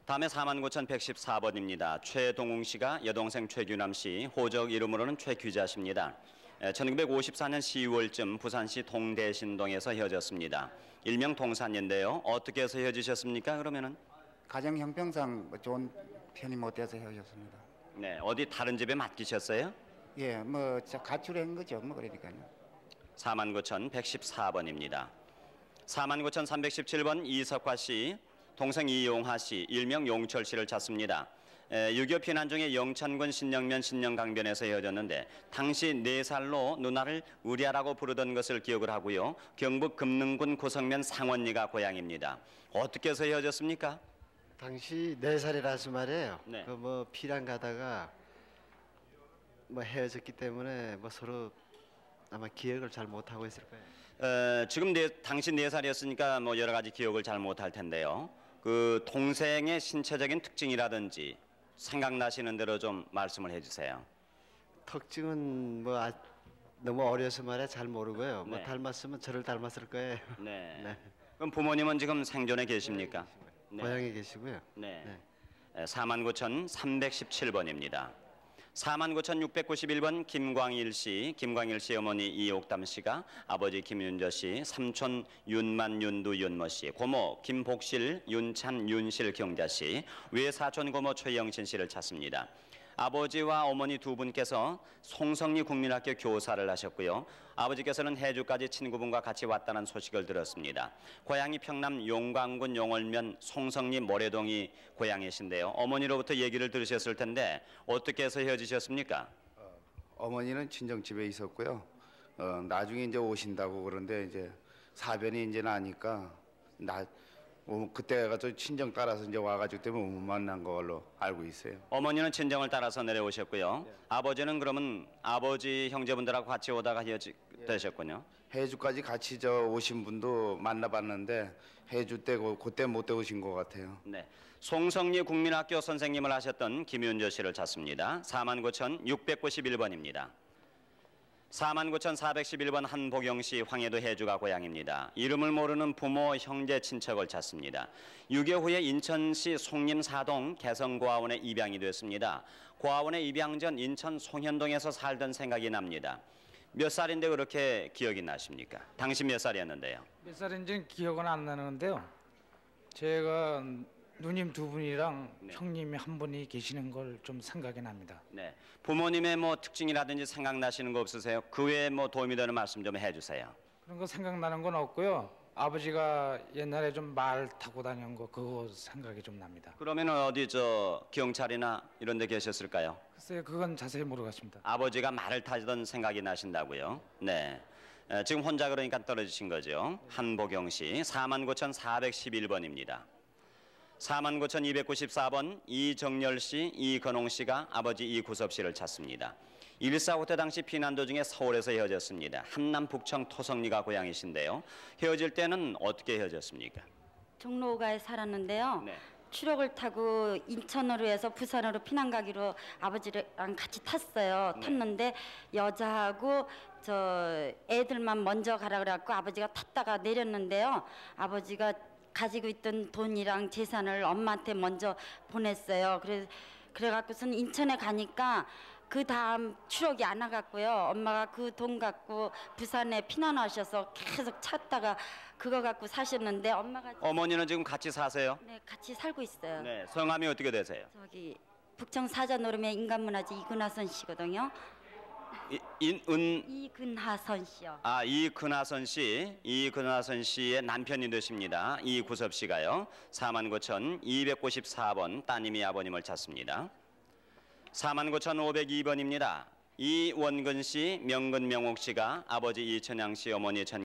[SPEAKER 15] 다음에 49,114번입니다. 최동웅 씨가 여동생 최규남 씨, 호적 이름으로는 최규자 씨입니다. 1954년 10월쯤 부산시 동대신동에서 헤어졌습니다. 일명 동산인데요. 어떻게 해서 헤어지셨습니까? 그러면은
[SPEAKER 21] 가정 형평상 좋은 편이 못 돼서 헤어졌습니다.
[SPEAKER 15] 네, 어디 다른 집에 맡기셨어요?
[SPEAKER 21] 예, 뭐 가출한 거죠. 뭐 그러니까요.
[SPEAKER 15] 49,114번입니다. 49,317번 이석화 씨, 동생 이용하 씨, 일명 용철 씨를 찾습니다. 6.25 피난 중에 영천군 신영면 신영강변에서 헤어졌는데 당시 4살로 누나를 의리아라고 부르던 것을 기억을 하고요. 경북 금능군 고성면 상원리가 고향입니다. 어떻게 해서 헤어졌습니까?
[SPEAKER 14] 당시 4살이라서 말이에요.
[SPEAKER 15] 네.
[SPEAKER 14] 그 뭐 피난 가다가 뭐 헤어졌기 때문에 뭐 서로 아마 기억을 잘 못하고 있을 거예요.
[SPEAKER 15] 지금 당시 4살이었으니까 뭐 여러 가지 기억을 잘 못할 텐데요. 그 동생의 신체적인 특징이라든지 생각나시는 대로 좀 말씀을 해주세요.
[SPEAKER 14] 특징은 뭐 너무 어려서 말이야 잘 모르고요. 뭐
[SPEAKER 15] 네.
[SPEAKER 14] 닮았으면 저를 닮았을 거예요.
[SPEAKER 15] 네.
[SPEAKER 14] 네.
[SPEAKER 15] 그럼 부모님은 지금 생존에 계십니까?
[SPEAKER 14] 고향에 계시고요.
[SPEAKER 15] 네. 49,317번입니다. 49,691번 김광일 씨, 김광일 씨 어머니 이옥담 씨가 아버지 김윤저 씨, 삼촌 윤만, 윤두, 윤모 씨, 고모 김복실, 윤찬, 윤실 경자 씨, 외사촌 고모 최영신 씨를 찾습니다. 아버지와 어머니 두 분께서 송성리 국민학교 교사를 하셨고요. 아버지께서는 해주까지 친구분과 같이 왔다는 소식을 들었습니다. 고향이 평남 용광군 용월면 송성리 모래동이 고향이신데요. 어머니로부터 얘기를 들으셨을 텐데 어떻게 해서 헤어지셨습니까?
[SPEAKER 21] 어머니는 친정집에 있었고요. 나중에 이제 오신다고 그런데 이제 사변이 이제 나니까 그때가 저 친정 따라서 이제 와가지고 때문에 못 만난 걸로 알고 있어요.
[SPEAKER 15] 어머니는 친정을 따라서 내려오셨고요. 아버지는 그러면 아버지 형제분들하고 같이 오다가 되셨군요.
[SPEAKER 21] 해주까지 같이 저 오신 분도 만나봤는데 해주 때 그때 못 오신 것 같아요.
[SPEAKER 15] 네, 송성리 국민학교 선생님을 하셨던 김윤저 씨를 찾습니다. 49,691번입니다. 49,411번 한복영 씨, 황해도 해주가 고향입니다. 이름을 모르는 부모, 형제, 친척을 찾습니다. 6.25 후에 인천시 송림사동 개성고아원에 입양이 됐습니다. 고아원에 입양 전 인천 송현동에서 살던 생각이 납니다. 몇 살인데 그렇게 기억이 나십니까? 당시 몇 살이었는데요?
[SPEAKER 20] 몇 살인지는 기억은 안 나는데요. 제가 누님 두 분이랑 형님이 한 분이 계시는 걸 좀 생각이 납니다.
[SPEAKER 15] 네, 부모님의 뭐 특징이라든지 생각나시는 거 없으세요? 그 외에 뭐 도움이 되는 말씀 좀 해주세요.
[SPEAKER 20] 그런 거 생각나는 건 없고요. 아버지가 옛날에 좀 말 타고 다니는 거 그거 생각이 좀 납니다.
[SPEAKER 15] 그러면 어디 저 경찰이나 이런 데 계셨을까요?
[SPEAKER 20] 글쎄요, 그건 자세히 모르겠습니다.
[SPEAKER 15] 아버지가 말을 타던 생각이 나신다고요? 네. 지금 혼자 그러니까 떨어지신 거죠. 한복영 씨, 49,411번입니다. 49,294번 이정열 씨, 이건홍 씨가 아버지 이구섭 씨를 찾습니다. 1.4 때 당시 피난 도중에 서울에서 헤어졌습니다. 한남 북청 토성리가 고향이신데요. 헤어질 때는 어떻게 헤어졌습니까?
[SPEAKER 22] 종로가에 살았는데요.
[SPEAKER 15] 네.
[SPEAKER 22] 추록을 타고 인천으로 해서 부산으로 피난 가기로 아버지랑 같이 탔어요.
[SPEAKER 15] 네.
[SPEAKER 22] 탔는데 여자하고 저 애들만 먼저 가라 그래갖고 아버지가 탔다가 내렸는데요. 아버지가 가지고 있던 돈이랑 재산을 엄마한테 먼저 보냈어요. 그래갖고선 인천에 가니까 그 다음 추록이 안 와갖고요. 엄마가 그 돈 갖고 부산에 피난하셔서 계속 찾다가 그거 갖고 사셨는데 엄마가
[SPEAKER 15] 어머니는 지금 같이 사세요?
[SPEAKER 22] 네, 같이 살고 있어요.
[SPEAKER 15] 네, 성함이 어떻게 되세요?
[SPEAKER 22] 저기 북청 사자노름의 인간문화재 이근하선 씨거든요. 이근하선 씨요.
[SPEAKER 15] 아, 이근하선 씨, 이근하선 씨의 남편이 되십니다. 이구섭 씨가요. 49,294번 따님이 아버님을 찾습니다. 49,502번입니다. 이원근 씨, 명근 명옥 씨가 아버지 이천양 씨, 어머니 전